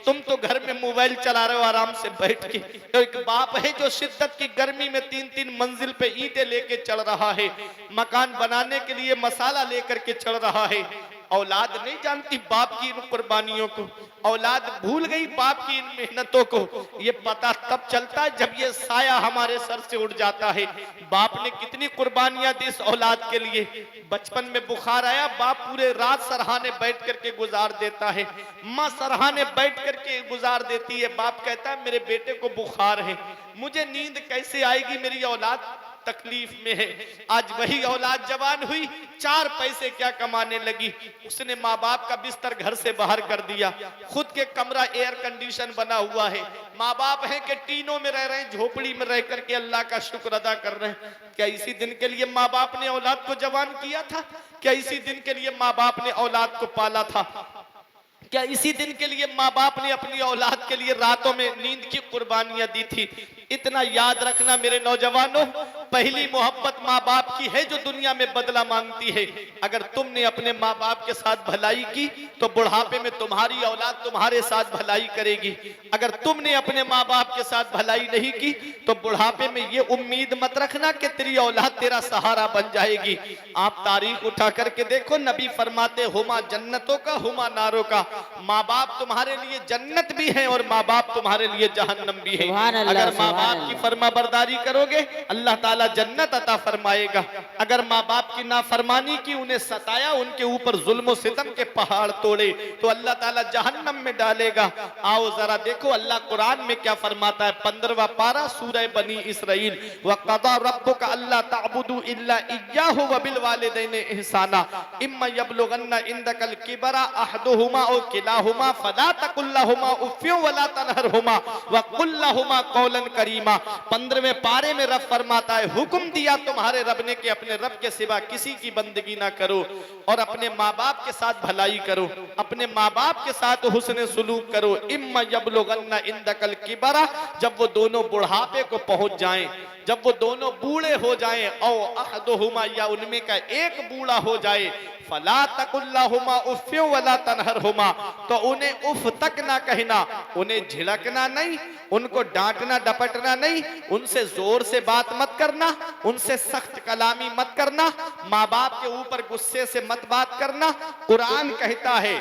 तुम तो घर में मोबाइल चला रहे हो आराम से बैठ के, तो एक बाप है जो शिद्दत की गर्मी में 3-3 मंजिल पे ईंटें लेके चढ़ रहा है, मकान बनाने के लिए मसाला लेकर के चढ़ रहा है। औलाद नहीं जानती बाप की इन कुर्बानियों को, औलाद भूल गई बाप की इन मेहनतों को। ये पता तब चलता है जब ये साया हमारे सर से उड़ जाता है। बाप ने कितनी कुर्बानियां दी इस औलाद के लिए। बचपन में बुखार आया, बाप पूरे रात सरहाने बैठ करके गुजार देता है, माँ सरहाने बैठ करके गुजार देती है। बाप कहता है मेरे बेटे को बुखार है, मुझे नींद कैसे आएगी, मेरी औलाद तकलीफ में है। आज वही औलाद जवान हुई, 4 पैसे क्या कमाने लगी, उसने माँ बाप का बिस्तर घर से बाहर कर दिया, खुद के कमरा एयर कंडीशन बना हुआ है। माँ बाप हैं कि टीनों में रह रहे हैं, झोपड़ी में रह करके अल्लाह का शुक्र अदा कर रहे हैं। क्या इसी दिन के लिए माँ बाप ने औलाद को जवान किया था? क्या इसी दिन के लिए माँ बाप ने औलाद को पाला था? क्या इसी दिन के लिए माँ बाप ने अपनी औलाद के लिए रातों में नींद की कुर्बानियां दी थी? इतना याद रखना मेरे नौजवानों, पहली मोहब्बत माँ बाप की है जो दुनिया में बदला मांगती है। अगर तुमने अपने माँ बाप के साथ भलाई की तो बुढ़ापे में तुम्हारी औलाद तुम्हारे साथ भलाई करेगी। अगर तुमने अपने माँ बाप के साथ भलाई नहीं की तो बुढ़ापे में ये उम्मीद मत रखना कि तेरी औलाद तेरा सहारा बन जाएगी। आप तारीख उठा करके देखो, नबी फरमाते हुमा जन्नतों का हुमा नारों का, माँ बाप तुम्हारे लिए जन्नत भी है और माँ बाप तुम्हारे लिए जहन्नम भी है। अगर माँ बाप की फर्मा बरदारी करोगे अल्लाह ताला जन्नत अता फरमाएगा। अगर माँ बाप की नाफरमानी की, उन्हें सताया, उनके ऊपर जुल्म सितम के पहाड़ तोड़े तो अल्लाह ताला जहन्नम में डालेगा। आओ जरा देखो अल्लाह कुरान में क्या फरमाता है। 15वां पारा सूरह बनी इसराइल, व क़ज़ा रब्बुका अल्ला तअबुदू इल्ला इय्याहु व बिल वालिदैनि इहसाना इम्मा यबलुगन्ना इंदकल किबरा अहदुहुमा औ किलाहुमा फला तकुल लहुमा उफ़्फ़िन वला तनहरहुमा व कुल लहुमा क़ौलन करीमा। 15वें पारे में रब फरमाता है, हुक्म दिया तुम्हारे रब ने कि अपने रब के सिवा किसी की बंदगी ना करो। और अपने माँ बाप के साथ भलाई करो, अपने माँ बाप के साथ हुस्न सुलूक करो। इम्मा यबलुगन्ना इंदकल किबरा, जब वो दोनों बुढ़ापे को पहुंच जाएं, जब वो दोनों बूढ़े हो जाएं, औ अहदुहुमा, या उनमें का एक बूढ़ा हो जाए, फला तकुल्लाहुमा उफ़्फ़िन वला तनहरहुमा, तो उन्हें उफ तक ना कहना, उन्हें झिड़कना नहीं, उनको डांटना डपटना नहीं, उनसे जोर से बात मत करना, उनसे सख्त कलामी मत करना, माँ बाप के ऊपर गुस्से से मत बात करना। कुरान कहता है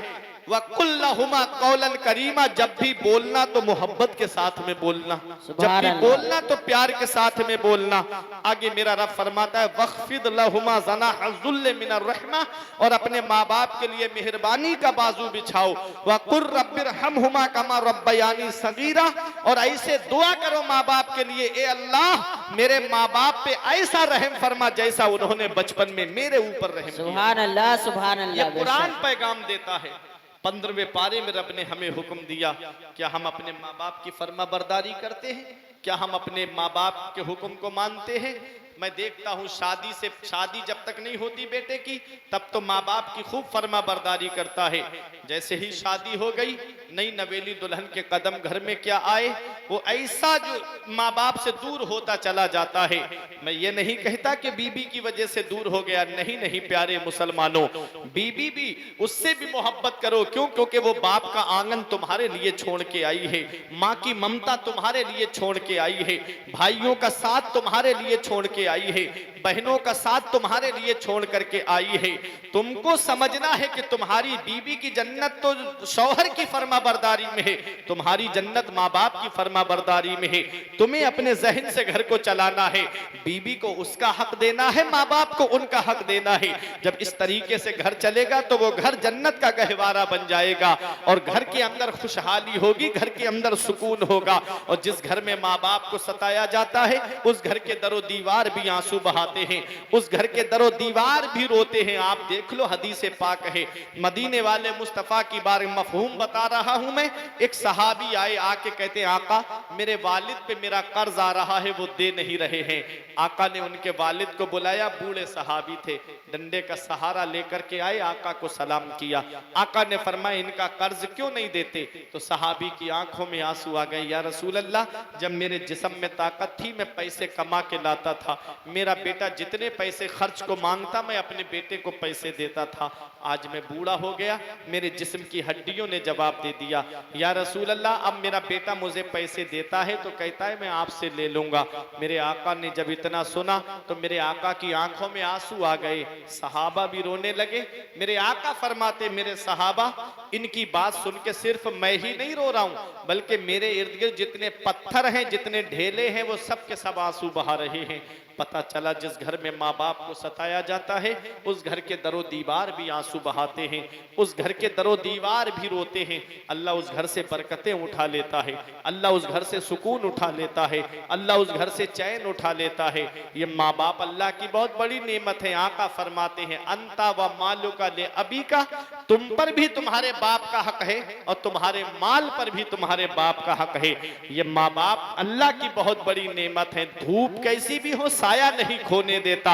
वकुल्लहुमा कौलन करीमा, जब भी बोलना तो मोहब्बत के साथ में बोलना, जब भी बोलना तो प्यार के साथ में बोलना। आगे मेरा रब फरमाता है वख्फिद लहुमा ज़नाह ज़ुल्ल मिनर रहमा, और अपने माँ बाप के लिए मेहरबानी का बाजू बिछाओ। वकुर रब्बिरहमहुमा कमा रब्बयानी सगीरा, और ऐसे दुआ करो माँ बाप के लिए, ए अल्लाह मेरे माँ बाप पे ऐसा रहम फरमा जैसा उन्होंने बचपन में मेरे ऊपर रहम किया। सुभान अल्लाह, सुभान अल्लाह। ये कुरान पैगाम देता है। 15वें पारे में रब ने हमें हुक्म दिया, क्या हम अपने माँ बाप की फर्मा बरदारी करते हैं? क्या हम अपने माँ बाप के हुक्म को मानते हैं? मैं देखता हूँ शादी जब तक नहीं होती बेटे की, तब तो माँ बाप की खूब फर्मा बरदारी करता है। जैसे ही शादी हो गई, नई नवेली दुल्हन के कदम घर में क्या आए, वो ऐसा जो माँ बाप से दूर होता चला जाता है। मैं ये नहीं कहता कि बीबी की वजह से दूर हो गया, नहीं नहीं प्यारे मुसलमानों, बीबी भी उससे भी मोहब्बत करो। क्यों? क्योंकि वो बाप का आंगन तुम्हारे लिए छोड़ के आई है, माँ की ममता तुम्हारे लिए छोड़ के आई है, भाइयों का साथ तुम्हारे लिए छोड़ के आई है, बहनों का साथ तुम्हारे लिए छोड़ करके आई है। तुमको समझना है कि तुम्हारी बीबी की जन्नत तो शौहर की फर्मा बरदारी में है, तुम्हारी जन्नत माँ बाप की फर्मा बरदारी में है। तुम्हें अपने जहन से घर को चलाना है, बीबी को उसका हक देना है, माँ बाप को उनका हक देना है। जब इस तरीके से घर चलेगा तो वो घर जन्नत का गहवारा बन जाएगा, और घर के अंदर खुशहाली होगी, घर के अंदर सुकून होगा। और जिस घर में माँ बाप को सताया जाता है, उस घर के दरो दीवार भी आंसू बहाते हैं, उस घर के दरो दीवार भी रोते हैं। आप देख लो, हदीसे पाक है, मदीने वाले मुस्तफा की बारे में मफहूम बता रहा हूं मैं। एक सहाबी आए, आके कहते हैं आका मेरे वालिद पे मेरा कर्ज आ रहा है, वो दे नहीं रहे हैं। आका ने उनके वालिद को बुलाया, बूढ़े सहाबी थे, डंडे का सहारा लेकर के आए, आका को सलाम किया। आका ने फरमाया इनका कर्ज क्यों नहीं देते? तो सहाबी की आंखों में आंसू आ गए, या रसूल अल्लाह, जब मेरे जिस्म में ताकत थी मैं पैसे कमा के लाता था, मेरा बेटा जितने पैसे खर्च को मांगता मैं अपने बेटे को पैसे देता था। आज मैं बूढ़ा हो गया, मेरे जिस्म की हड्डियों ने जवाब दे दिया, या रसूल अल्लाह अब मेरा बेटा मुझे पैसे देता है तो कहता है मैं आपसे ले लूंगा। मेरे आका ने जब इतना सुना तो मेरे आका की आंखों में आंसू आ गए, सहाबा भी रोने लगे। मेरे आका फरमाते, मेरे सहाबा इनकी बात सुन के सिर्फ मैं ही नहीं रो रहा हूं, बल्कि मेरे इर्द गिर्द जितने पत्थर हैं, जितने ढेले हैं, वो सब के सब आंसू बहा रहे हैं। पता चला जिस घर में माँ बाप को सताया जाता है, उस घर के दरो दीवार भी आंसू बहाते हैं, उस घर के दरो दीवार भी रोते हैं। अल्लाह उस घर से बरकतें उठा लेता है, अल्लाह उस घर से सुकून उठा लेता है, अल्लाह उस घर से चैन उठा लेता है। ये माँ बाप अल्लाह की बहुत बड़ी नेमत है। आका फरमाते हैं अंता व मालू का ले अभी का, तुम पर भी तुम्हारे बाप का हक है और तुम्हारे माल पर भी तुम्हारे बाप का हक है। ये माँ बाप अल्लाह की बहुत बड़ी नेमत है। धूप कैसी भी हो साया नहीं खोने देता,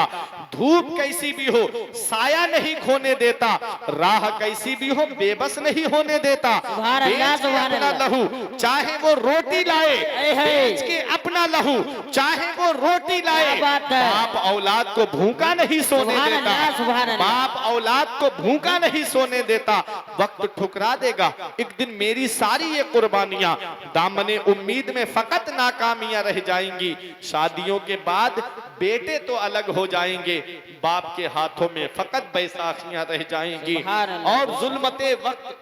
धूप कैसी भी हो साया नहीं खोने देता, राह कैसी भी हो बेबस नहीं होने देता। अपना लहू चाहे वो रोटी लाए, बेच के अपना लहू चाहे वो रोटी लाए। बाप औलाद को भूखा नहीं सोने देता, बाप औलाद को भूखा नहीं सोने देता। वक्त ठुकरा देगा, एक दिन मेरी सारी ये कुर्बानियां दामने उम्मीद में फकत नाकामियां रह जाएंगी। शादियों के बाद बेटे तो अलग हो जाएंगे, बाप के हाथों में फकत बैसाखियां रह जाएंगी। और जुल्मते वक्त,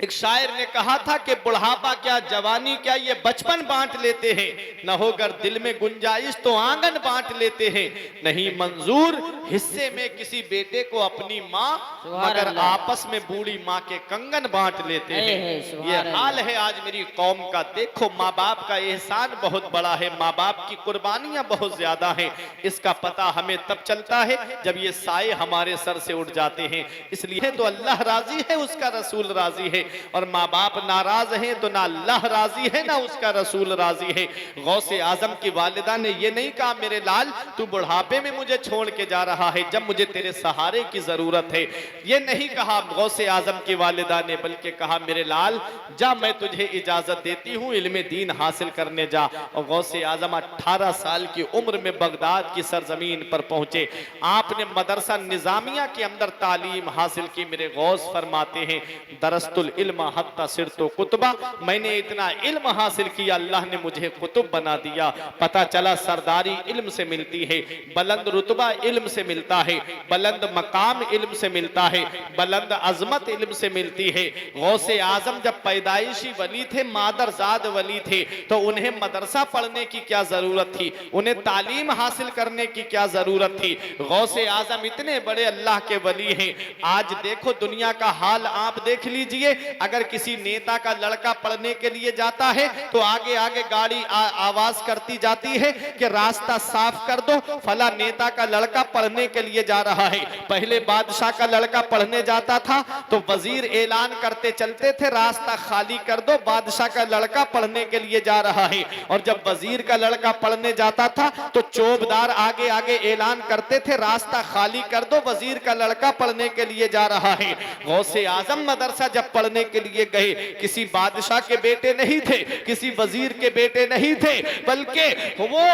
एक शायर ने कहा था कि बुढ़ापा क्या जवानी क्या ये बचपन बांट लेते हैं, न होकर दिल में गुंजाइश तो आंगन बांट लेते हैं। नहीं मंजूर हिस्से में किसी बेटे को अपनी माँ, मगर आपस में बूढ़ी माँ के कंगन बांट लेते हैं। ये हाल है आज मेरी कौम का। देखो माँ बाप का एहसान बहुत बड़ा है, माँ बाप की कुर्बानियां बहुत ज्यादा हैं। इसका पता हमें तब चलता है जब ये साए हमारे सर से उठ जाते हैं। इसलिए तो अल्लाह राजी है, उसका रसूल राजी है। और माँ बाप नाराज हैं तो ना अल्लाह राजी है ना उसका रसूल राजी है। गौसे आजम की वालिदा ने ये नहीं कहा मेरे लाल तू बुढ़ापे में मुझे छोड़ के जा रहा है जब मुझे तेरे सहारे की जरूरत है, ये नहीं कहा गौसे आजम की वालिदा ने, बल्कि कहा मेरे लाल जा मैं तुझे इजाजत देती हूँ इल्मे दीन हासिल करने जा। और गौसे आजम 18 साल की उम्र में बगदाद की सरजमीन पर पहुंचे। आपने मदरसा निजामिया के अंदर तालीम हासिल की। मेरे गौस फरमाते हैं दरस्तुल इल्म हत्ता सिरतो कुतबा, मैंने इतना इल्म हासिल किया अल्लाह ने मुझे कुतुब बना दिया। पता चला सरदारी इल्म से मिलती है, बुलंद रुतबा इल्म से मिलता है, बुलंद मकाम इल्म से मिलता है, बुलंद अजमत इल्म से मिलती है। गौसे आजम जब पैदाइशी वली थे, मादरजाद वली थे, तो उन्हें मदरसा पढ़ने की क्या जरूरत थी, उन्हें तालीम हासिल करने की क्या जरूरत थी। गौसे आजम इतने बड़े अल्लाह के वली हैं। आज देखो दुनिया का हाल आप देख लीजिए, अगर किसी नेता का लड़का पढ़ने के लिए जाता है तो आगे आगे गाड़ी आवाज करती जाती है कि रास्ता साफ कर दो, फला नेता का लड़का पढ़ने के लिए जा रहा है। पहले बादशाह का लड़का पढ़ने जाता था तो वजीर ऐलान करते चलते थे रास्ता खाली कर दो, बादशाह का लड़का पढ़ने के लिए जा रहा है। और जब वजीर का लड़का पढ़ने जाता था तो चौबदार आगे आगे ऐलान करते थे रास्ता खाली कर दो, वजीर का लड़का पढ़ने के लिए जा रहा है। गौसे आजम मदरसा जब पढ़ने के लिए गए, किसी बादशाह के बेटे नहीं थे, किसी वजीर के बेटे नहीं थे, बल्कि वो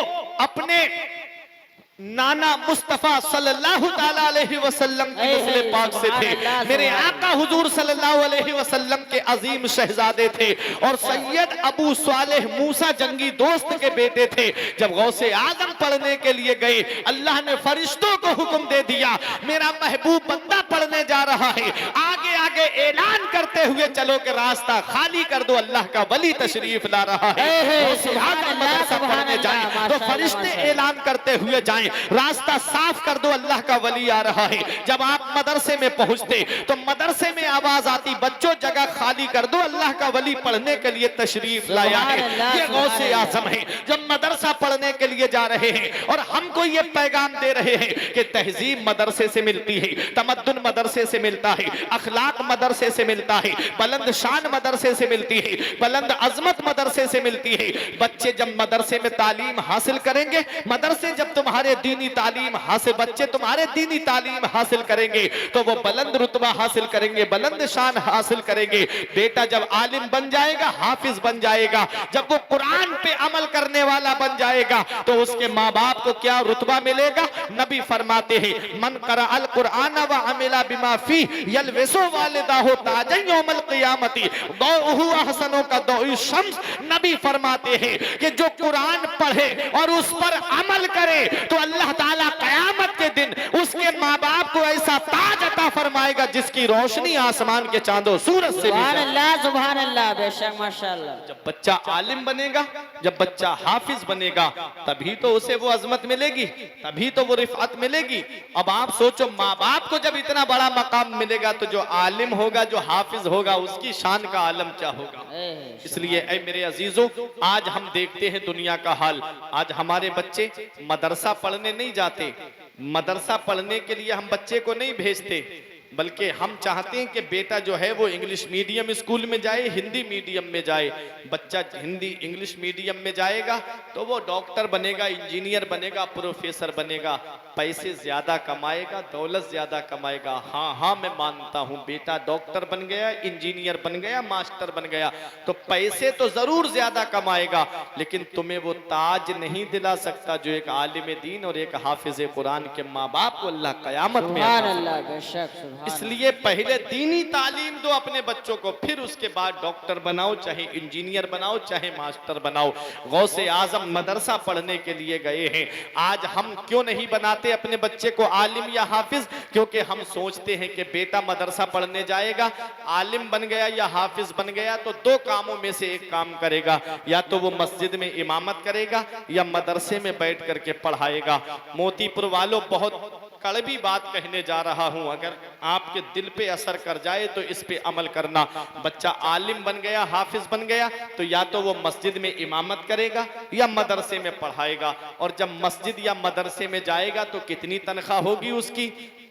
अपने नाना मुस्तफा सल्लल्लाहु ताला अलैहि वसल्लम की नस्ल पाक से थे। मेरे आका हुजूर सल्लल्लाहु अलैहि वसल्लम के अजीम शहजादे थे और सैयद अबू सालेह मूसा जंगी दोस्त के बेटे थे। जब गौसे आजम पढ़ने के लिए गए, अल्लाह ने फरिश्तों को हुक्म दे दिया मेरा महबूब बंदा पढ़ने जा रहा है, आगे आगे ऐलान करते हुए चलो कि रास्ता खाली कर दो, अल्लाह का वली तशरीफ ला रहा है। मदरसा पढ़ने जाए तो फरिश्ते ऐलान करते हुए जाएं रास्ता साफ कर दो, अल्लाह का वली आ रहा है। जब आप मदरसे में पहुंचते तो मदरसे में आवाज आती बच्चों जगह खाली कर दो, अल्लाह का वली पढ़ने के लिए तशरीफ लाया है। ये गौसे आजम है जब मदरसा पढ़ने के लिए जा रहे हैं और हमको ये पैगाम दे रहे हैं कि तहजीब मदरसे से मिलती है, तमद्दुन मदरसे से मिलता है, अखलाक मदरसे से मिलता है, बुलंद शान मदरसे से मिलती है, बुलंद अजमत मदरसे से मिलती है। बच्चे जब मदरसे में तालीम हासिल करेंगे, मदरसे जब तुम्हारे दीनी तालीम हासिल, बच्चे तुम्हारे दीनी तालीम हासिल करेंगे तो वो बुलंद रुतबा हासिल करेंगे, बुलंद शान हासिल करेंगे। बेटा जब आलिम बन जाएगा, हाफिज बन जाएगा, जब वो कुरान पे अमल करने वाला बन जाएगा तो उसके माँ बाप को क्या रुतबा मिलेगा। नबी फरमाते हैं मन करा अल कुरान व अमिला बिमा फी यलविसु वालिदाहु ताजन यौमल क़ियामती दौहु अहसनो का दौई शम्स। नबी फरमाते हैं कि जो कुरान पढ़े और उस पर अमल करे तो अल्लाह ताला क़यामत के दिन उसके माँ बाप को ऐसा ताज अता फरमाएगा जिसकी रोशनी आसमान के चांदों सूरज से भी। सुभान अल्लाह, बेशक माशाअल्लाह। जब बच्चा आलिम बनेगा, जब बच्चा हाफिज बनेगा, तभी तो उसे वो अजमत मिलेगी, तभी तो वो रिफअत मिलेगी। अब आप सोचो माँ बाप को जब इतना बड़ा मकाम मिलेगा तो जो आलिम होगा, जो हाफिज होगा, उसकी शान का आलम क्या होगा। इसलिए ऐ मेरे अजीजों, आज हम देखते हैं दुनिया का हाल। आज हमारे बच्चे मदरसा पढ़ने नहीं जाते, मदरसा पढ़ने के लिए हम बच्चे को नहीं भेजते, बल्कि हम चाहते हैं कि बेटा जो है वो इंग्लिश मीडियम स्कूल में जाए, हिंदी मीडियम में जाए। बच्चा हिंदी इंग्लिश मीडियम में जाएगा तो वो डॉक्टर बनेगा, इंजीनियर बनेगा, प्रोफेसर बनेगा, पैसे ज्यादा कमाएगा, दौलत ज्यादा कमाएगा। हाँ हाँ मैं मानता हूँ, बेटा डॉक्टर बन गया, इंजीनियर बन गया, मास्टर बन गया तो पैसे तो जरूर ज्यादा कमाएगा, लेकिन तुम्हें वो ताज नहीं दिला सकता जो एक आलिम दीन और एक हाफिज कुरान के माँ बाप को अल्लाह कयामत में। इसलिए पहले दीनी तालीम दो अपने बच्चों को, फिर उसके बाद डॉक्टर बनाओ, चाहे इंजीनियर बनाओ, चाहे मास्टर बनाओ। गौसे आजम मदरसा पढ़ने के लिए गए हैं। आज हम क्यों नहीं बनाते अपने बच्चे को आलिम या हाफिज? क्योंकि हम सोचते हैं कि बेटा मदरसा पढ़ने जाएगा, आलिम बन गया या हाफिज बन गया तो दो कामों में से एक काम करेगा, या तो वो मस्जिद में इमामत करेगा या मदरसे में बैठ करके पढ़ाएगा। मोतीपुर वालों, बहुत कड़वी बात कहने जा रहा हूं, अगर आपके दिल पे असर कर जाए तो इस पे अमल करना। बच्चा आलिम बन गया, हाफिज बन गया तो या तो वो मस्जिद में इमामत करेगा या मदरसे में पढ़ाएगा। और जब मस्जिद या मदरसे में जाएगा तो कितनी तनख्वाह होगी उसकी?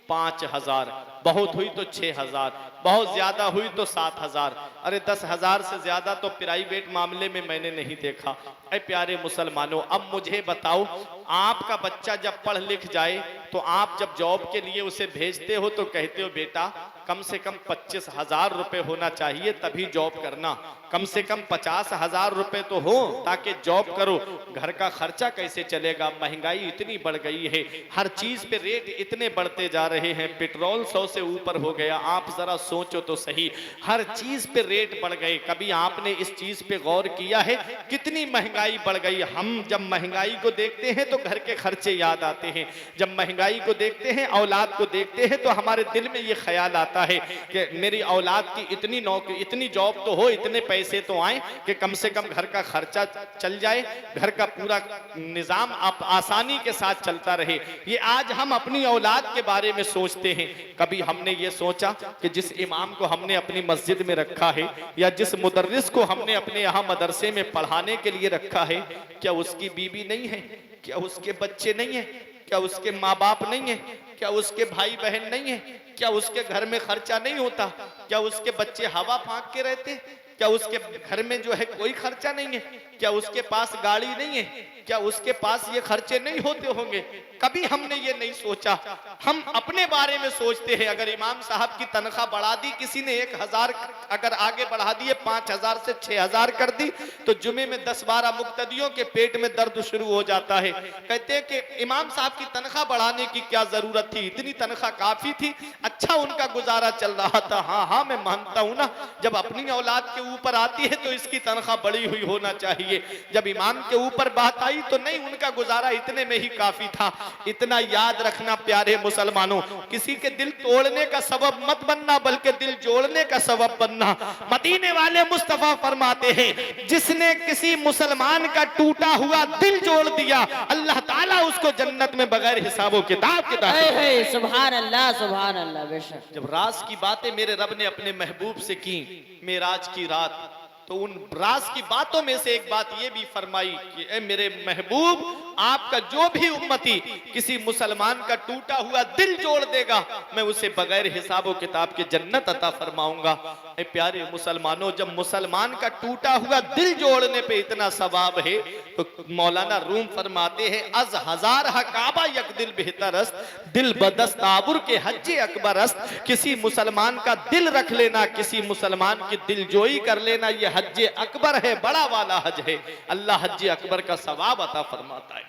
5,000, बहुत हुई तो 6,000, बहुत ज्यादा हुई तो 7,000। अरे 10,000 से ज्यादा तो प्राइवेट मामले में मैंने नहीं देखा। ऐ प्यारे मुसलमानों, अब मुझे बताओ, आपका बच्चा जब पढ़ लिख जाए तो आप जब जॉब के लिए उसे भेजते हो तो कहते हो बेटा कम से कम 25,000 रुपए होना चाहिए तभी जॉब करना, कम से कम 50,000 रुपए तो हो ताकि जॉब करो। घर का खर्चा कैसे चलेगा? महंगाई इतनी बढ़ गई है, हर चीज पे रेट इतने बढ़ते जा रहे हैं, पेट्रोल 100 से ऊपर हो गया। आप जरा सोचो तो सही, हर चीज पे रेट बढ़ गए। कभी आपने इस चीज पे गौर किया है कितनी महंगाई बढ़ गई? हम जब महंगाई को देखते हैं तो घर के खर्चे याद आते हैं, जब महंगाई को देखते हैं, औलाद को देखते हैं तो हमारे दिल में ये ख्याल आता है कि मेरी औलाद की इतनी नौकरी, इतनी जॉब तो हो, इतने पैसे तो आए कि कम से कम घर का खर्चा चल जाए, घर का पूरा निजाम आप आसानी के साथ चलता रहे। ये आज हम अपनी औलाद के बारे में सोचते हैं। कभी हमने ये सोचा कि जिस इमाम को हमने अपनी मस्जिद में रखा है या जिस मुदर्रिस को हमने अपने यहाँ मदरसे में पढ़ाने के लिए रखा है, क्या उसकी बीवी नहीं है? क्या उसके बच्चे नहीं है? क्या उसके माँ बाप नहीं है? क्या उसके भाई बहन नहीं है? क्या उसके घर में खर्चा नहीं होता? क्या उसके बच्चे हवा फांक के रहते? क्या उसके घर में जो है कोई खर्चा नहीं है? क्या उसके पास गाड़ी नहीं है? क्या उसके पास ये खर्चे नहीं होते होंगे? कभी हमने ये नहीं सोचा। हम अपने बारे में सोचते हैं। अगर इमाम साहब की तनख्वाह बढ़ा दी किसी ने, 1,000 अगर आगे बढ़ा दिए, 5,000 से 6,000 कर दी, तो जुमे में 10-12 मुक्तदियों के पेट में दर्द शुरू हो जाता है। कहते हैं कि इमाम साहब की तनख्वाह बढ़ाने की क्या जरूरत थी, इतनी तनख्वाह काफी थी, अच्छा उनका गुजारा चल रहा था। हाँ हाँ, मैं मानता हूं ना, जब अपनी औलाद के ऊपर आती है तो इसकी तनख्वाह बढ़ी हुई होना चाहिए। जब इमाम के ऊपर बात आई तो नहीं, उनका गुजारा इतने में ही काफी था। इतना याद रखना प्यारे मुसलमानों, किसी के दिल तोड़ने का सबब मत बनना, बल्कि दिल जोड़ने का सबब बनना। मदीने वाले मुस्तफा फरमाते हैं, जिसने किसी मुसलमान का टूटा हुआ दिल जोड़ दिया, अल्लाह ताला उसको जन्नत में बगैर हिसाबो किताब के दाखिल। सुभान अल्लाह, सुभान अल्लाह। बेशक जब राज की बातें मेरे रब ने अपने महबूब से की मेराज की रात, तो उन राज की बातों में से एक बात ये भी फरमाई कि ए मेरे महबूब, आपका जो भी उम्मती किसी मुसलमान का टूटा हुआ दिल जोड़ देगा, मैं उसे बगैर हिसाब और किताब के जन्नत अता फरमाऊंगा। ए प्यारे मुसलमानों, जब मुसलमान का टूटा हुआ दिल जोड़ने पे इतना सवाब है, तो मौलाना रूम फरमाते हैं, अज हजार हकाबा यक दिल बेहतरस्त, दिल बदस्त आबुर के हज्जे अकबरस्त। किसी मुसलमान का दिल रख लेना, किसी मुसलमान की दिलजोई कर लेना, यह हज्जे अकबर है, बड़ा वाला हज है। अल्लाह हज्जे अकबर का सवाब अता फरमाता है।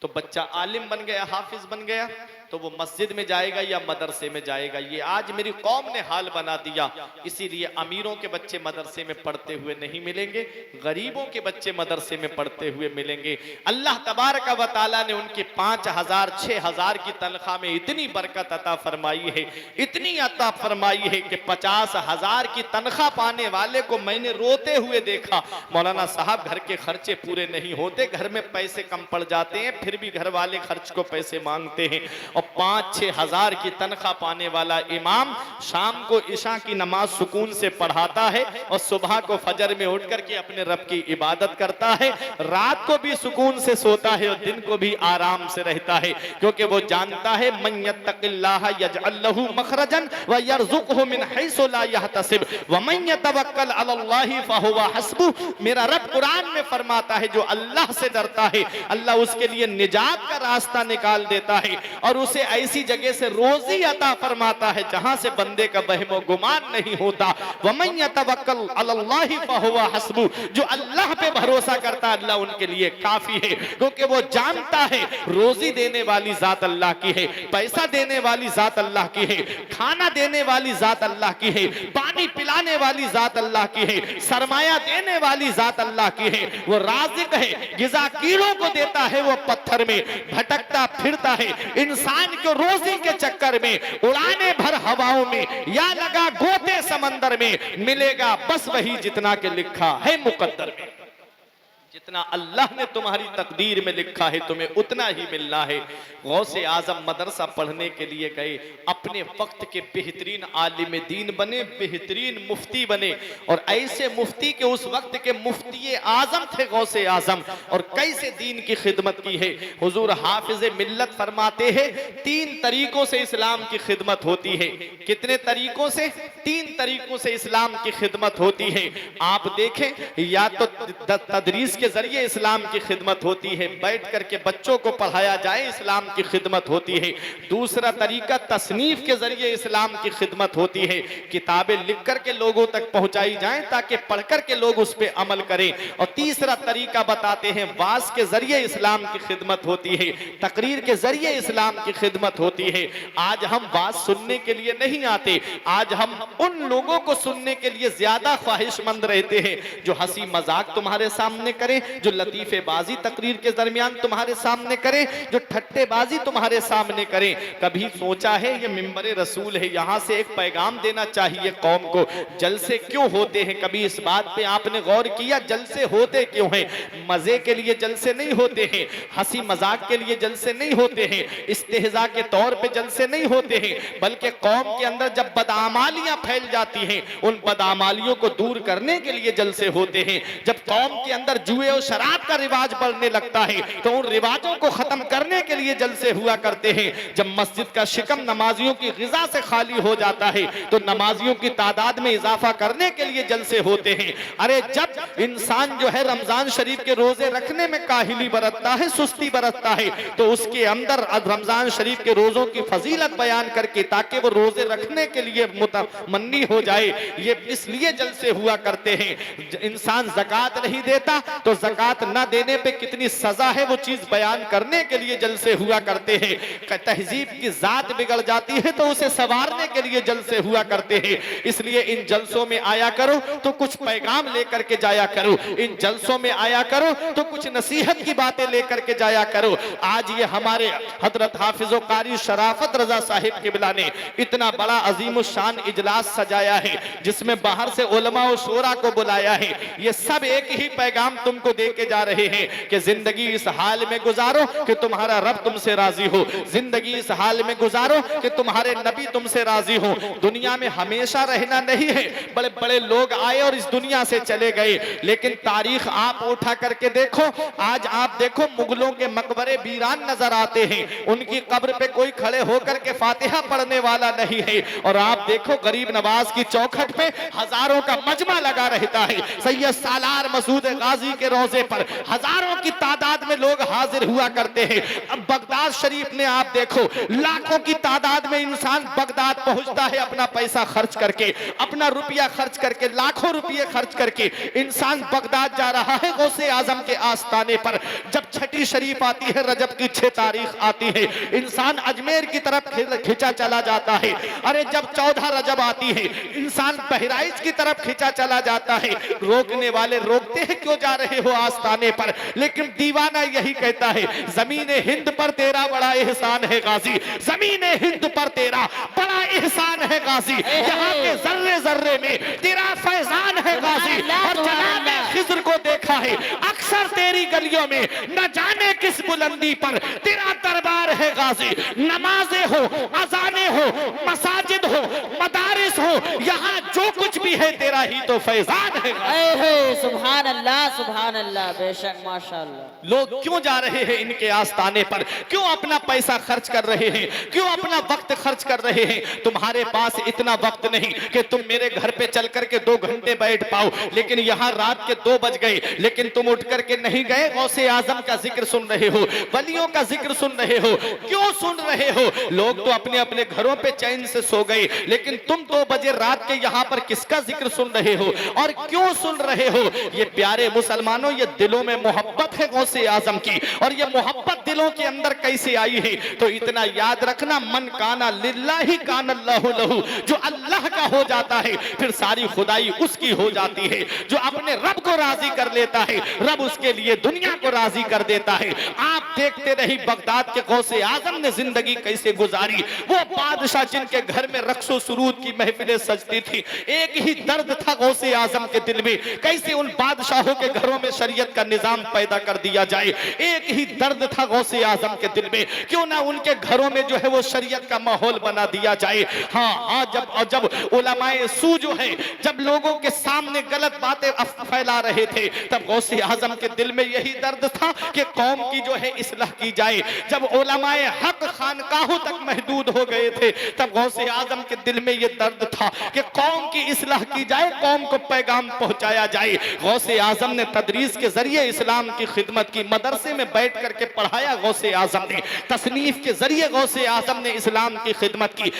तो बच्चा आलिम बन गया, हाफिज बन गया, तो वो मस्जिद में जाएगा या मदरसे में जाएगा? ये आज मेरी कौम ने हाल बना दिया। इसीलिए अमीरों के बच्चे मदरसे में पढ़ते हुए नहीं मिलेंगे, गरीबों के बच्चे मदरसे में पढ़ते हुए मिलेंगे। अल्लाह तबारक व तआला ने उनकी 5,000 6,000 की तनख्वाह में इतनी बरकत अता फरमाई है, इतनी अता फरमाई है कि 50,000 की तनख्वाह पाने वाले को मैंने रोते हुए देखा। मौलाना साहब, घर के खर्चे पूरे नहीं होते, घर में पैसे कम पड़ जाते हैं, फिर भी घर वाले खर्च को पैसे मांगते हैं। और 5-6 हजार की तनख्वाह पाने वाला इमाम शाम को इशा की नमाज सुकून से पढ़ाता है और सुबह को फजर में उठ करके अपने रब की इबादत करता है, रात को भी सुकून से सोता है और दिन को भी आराम से रहता है, क्योंकि वो जानता है मन यत्तकिल्लाह यजअल लहू मखरजन व यरज़ुक़हु मिन हैसु ला यहतसिब व मन यतवक्कल अलल्लाहि फहुवा हस्बुह। मेरा रब कुरान में फरमाता है, जो अल्लाह से डरता है, अल्लाह उसके लिए निजात का रास्ता निकाल देता है और उसे ऐसी जगह से रोजी अता फरमाता है जहां से बंदे का वहमो गुमान नहीं होता। वमन यतवक्कल अलल्लाहि फहुवा हस्बुह, जो अल्लाह पे भरोसा करता है, अल्लाह उनके लिए काफी है, क्योंकि वो जानता है रोजी देने वाली जात अल्लाह की है, पैसा देने वाली जात अल्लाह की है, खाना देने वाली जात अल्लाह की है, पानी पिलाने वाली जात अल्लाह की है, सरमाया देने वाली जात अल्लाह की है। वो राज़िक है, गिज़ा कीड़ों को देता है, वो पत्थर में भटकता फिरता है। इंसान को रोजी के चक्कर में उड़ाने भर हवाओं में या लगा गोते समंदर में, मिलेगा बस वही जितना के लिखा है मुकद्दर में। जितना अल्लाह ने तुम्हारी तकदीर में लिखा है तुम्हें उतना ही मिलना है। गौसे आजम मदरसा पढ़ने के लिए गए, अपने वक्त के बेहतरीन आलिम दीन बने, बेहतरीन मुफ्ती बने, और ऐसे मुफ्ती के उस वक्त के मुफ्ती आजम थे गौसे आजम, और कैसे दीन की खिदमत की है। हुजूर हाफिज मिल्लत फरमाते हैं 3 तरीकों से इस्लाम की खिदमत होती है। कितने तरीकों से? 3 तरीकों से इस्लाम की खिदमत होती है। आप देखें, या तो तदरीस के जरिए इस्लाम की खिदमत होती है, बैठ करके बच्चों को पढ़ाया जाए, इस्लाम की खिदमत होती है। दूसरा तरीका तसनीफ के जरिए इस्लाम की खिदमत होती है, किताबें लिख करके लोगों तक पहुंचाई जाएं ताकि पढ़कर के लोग उस पर अमल करें। और तीसरा तरीका बताते हैं वाज के जरिए इस्लाम की खिदमत होती है, तकरीर के जरिए इस्लाम की खिदमत होती है। आज हम वाज सुनने के लिए नहीं आते, आज हम उन लोगों को सुनने के लिए ज्यादा ख्वाहिशमंद रहते हैं जो हंसी मजाक तुम्हारे सामने करें, जो लतीफेबाजी तकरीर के दरमियान तुम्हारे सामने करें, जो ठट्टेबाजी तुम्हारे सामने करें। कभी सोचा है ये मिंबर रसूल है, यहाँ से एक पैगाम देना चाहिए कौम को, जलसे क्यों होते हैं? कभी इस बात पे आपने गौर किया जलसे होते क्यों हैं? मजे के लिए जलसे नहीं होते हैं, हंसी मजाक के लिए जलसे नहीं होते हैं, इस्तेहजा के तौर पे जलसे नहीं होते हैं, बल्कि कौम के अंदर जब बदआमालियां फैल जाती हैं उन बदआमालियों को दूर करने के लिए जलसे होते हैं। जब कौम के अंदर जुए और शराब का रिवाज बढ़ने लगता है तो उन रिवाजों को खत्म करने के लिए जलसे हुआ करते हैं। जब मस्जिद का शिकम नमाजियों की गिजा से खाली हो जाता है तो नमाजियों की तादाद में इजाफा करने के लिए जलसे होते हैं। अरे जब इंसान जो है रमजान शरीफ के रोजे रखने में काहिली बरतता है, सुस्ती बरतता है, तो उसके अंदर रमजान शरीफ के रोजों की फजीलत बयान करके ताकि वो रोजे रखने के लिए मुतमन्नी हो जाए, ये इसलिए जलसे हुआ करते हैं। इंसान ज़कात नहीं देता तो ज़कात न देने पे कितनी सजा है वो चीज बयान करने के लिए जलसे हुआ करते हैं। तहजीब की जात बिगड़ जाती है तो उसे संवारने के लिए जलसे हुआ करते हैं। इसलिए इन जलसों में आया करो तो कुछ पैगाम लेकर के जाया करो, इन जलसों में आया करो तो कुछ नसीहत की बातें लेकर के जाया करो। आज ये हमारे हजरत हाफिज कारी शराफत रजा साहिब किबला ने इतना बड़ा अजीम शान इजलास सजाया है जिसमें बाहर से उलमा और शोरा को बुलाया है। ये सब एक ही पैगाम तुमको दे के जा रहे हैं कि जिंदगी इस हाल में गुजारो कि तुम्हारा रब तुमसे राजी हो, जिंदगी इस हाल में गुजारो कि तुम्हारे नबी तुमसे राजी हो। दुनिया में हमेशा रहना नहीं है, बड़े बड़े लोग आए और इस दुनिया से चले गए, लेकिन तारीख आप उठा करके देखो, आज आप देखो मुगलों के मकबरे वीरान नजर आते हैं, उनकी कब्र पे कोई खड़े होकर के फातिहा पढ़ने वाला नहीं है। और आप देखो गरीब नवाज की चौखट पे हजारों का मजमा लगा रहता है, सैयद सालार मसूद गाजी के रोजे पर हजारों की तादाद में लोग हाजिर हुआ करते हैं। अब बगदाद शरीफ में आप देखो लाखों की तादाद में इंसान बगदाद पहुंचता है अपना पैसा खर्च करके, अपना रुपया खर्च करके, लाखों रुपये खर्च करके इंसान बगदाद जा रहा है गौसे आजम के आस्थाने पर। जब छठी शरीफ आती है, रजब की 6 तारीख आती है, इंसान अजमेर की तरफ खिंचा चला जाता है। अरे जब 14 रजब आती है इंसान बहराइच की तरफ खिंचा चला जाता है। रोकने वाले रोकते हैं क्यों जा रहे हो आस्थाने पर, लेकिन दीवाना यही कहता है जमीने हिंद पर तेरा बड़ा एहसान है गाजी, जमीने हिंद पर तेरा बड़ा एहसान है गाजी, यहाँ के जर्रे जर्रे में तेरा फैजान है गाजी। और जनाबे खिज्र को देखा है अक्सर तेरी गलियों में, न जाने किस बुलंदी पर तेरा दरबार है गाजी। नमाजें हो, अजाने हो, मसाजिद हो, मदारिस हो, यहाँ जो कुछ भी है तेरा ही तो फैजान है। सुभान अल्लाह, सुभान अल्लाह, बेशक माशाअल्लाह। लोग क्यों जा रहे हैं इनके आस्थाने पर, क्यों अपना पैसा खर्च कर रहे हैं, क्यों अपना वक्त खर्च कर रहे हैं? तुम्हारे पास इतना वक्त नहीं कि तुम मेरे घर पे चल करके 2 घंटे बैठ पाओ, लेकिन यहाँ रात के 2 बज गए लेकिन तुम उठ करके नहीं गए गौसे आजम का जिक्र सुन रहे हो, वलियों का जिक्र सुन रहे हो। क्यों सुन रहे हो? लोग तो अपने अपने घरों पे चैन से सो गए, लेकिन तुम 2 बजे रात के यहाँ पर किसका जिक्र सुन रहे हो और क्यों सुन रहे हो? ये प्यारे मुसलमानों, ये दिलों में मोहब्बत है गौसे आजम की, और ये मोहब्बत दिलों के अंदर कैसे आई है? तो इतना याद रखना, मन काना लिल्लाहि काना अल्लाहु लहू, जो अल्लाह का हो जाता है फिर सारी खुदाई उसकी हो जाती है। जो अपने रब को राजी कर लेता है रब उसकी उसके लिए दुनिया को राजी कर देता है। आप देखते रही बगदाद के गौसे आजम ने जिंदगी कैसे गुजारी। वो बादशाह जिनके घर में रक्सो सुरूद की महफिलें सजती थी, एक ही दर्द था गौसे आजम के दिल में, कैसे उन बादशाहों के घरों में शरीयत का निजाम पैदा कर दिया जाए। एक ही दर्द था गौसे आजम के दिल में, क्यों ना उनके घरों में जो है वो शरीयत का माहौल बना दिया जाए। हाँ, जब उलमाए सू जो है जब लोगों के सामने गलत बातें फैला रहे थे, तब गौसे आजम के दिल में यही दर्द था कि कौम की जो है इस्लाह की जाए। जब उलमाए हक खानकाहों तक महदूद हो गए थे, तब गौसे आजम के दिल में यह दर्द था कि कौम की इस्लाह की जाए, कौम को पैगाम पहुंचाया जाए। गौसे आजम ने तदरीस के जरिए इस्लाम की खिदमत की, मदरसे में बैठ करके पढ़ाया गौसे आजम ने, तसनीफ के जरिए गौसे आजम ने इस्लाम की खिदमत की।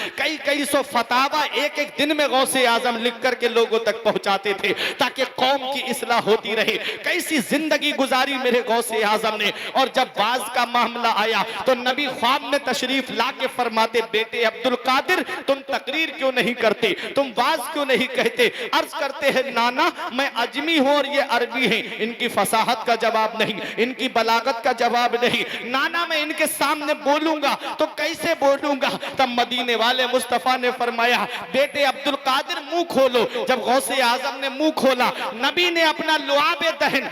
कई सौ फतावा एक एक दिन में गौसे आजम लिख करके लोगों तक पहुंचाते थे ताकि कौम की इस्लाह होती रहे। कैसी जिंदगी गुजारी मेरे गौसे आजम ने। और जब बाज का मामला आया तो नबी ख्वाब में तशरीफ ला के फरमाते, बेटे अब्दुल कादिर, तुम तकरीर क्यों नहीं करते, तुम बाज क्यों नहीं कहते। अर्ज करते हैं, नाना मैं अजमी हूं और ये अरबी हैं, इनकी फसाहत का जवाब नहीं, इनकी बलागत का जवाब नहीं। नाना मैं इनके सामने बोलूंगा तो कैसे बोलूंगा। तब मदीने वाले मुस्तफा ने फरमाया, बेटे अब्दुल कादिर मुंह खोलो। जब गौसे आजम ने मुंह खोला, नबी ने अपना लुआबे दहन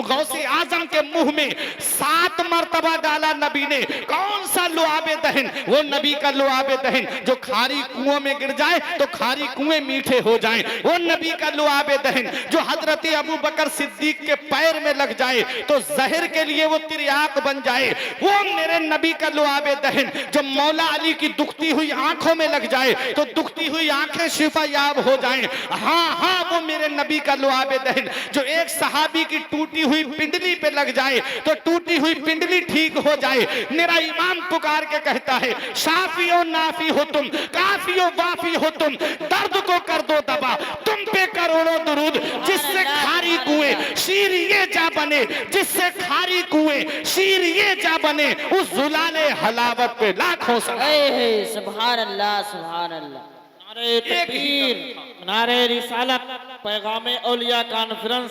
गौसे आजम के मुंह में 7 मरतबा डाला। नबी ने कौन सा लुआबे दहन, वो नबी का लुआबे दहन जो खारी कुओं में गिर जाए तो खारी कुएं मीठे हो जाएं। वो नबी का लुआबे दहन जो हजरत अबू बकर सिद्दीक के पैर में लग जाए तो जहर के लिए वो तिर्याक बन जाए। वो मेरे नबी का लुआबे दहन जो मौला अली की दुखती हुई आंखों में लग जाए तो दुखती हुई आंखें शिफा याब हो जाएं। हाँ, वो मेरे नबी का लुआबे दहन जो एक सहाबी की टूटी हुई पिंडली पे लग जाए तो टूटी हुई पिंडली ठीक हो जाए। मेरा इमाम पुकार के कहता है, शाफी और नाफी हो तुम, काफी और वाफी हो तुम, दर्द को कर दो दबा, तुम पे करोड़ों दुरूद, जिससे खारी कुएं शीर ये जा बने, जिससे खारी कुएं शीर ये जा बने, उस जुलाले हलावत पे लाखों सुभान अल्लाह, सुभान अल्लाह। नारे तकबीर, नारे रिसालत, पैगाम औलिया कॉन्फ्रेंस,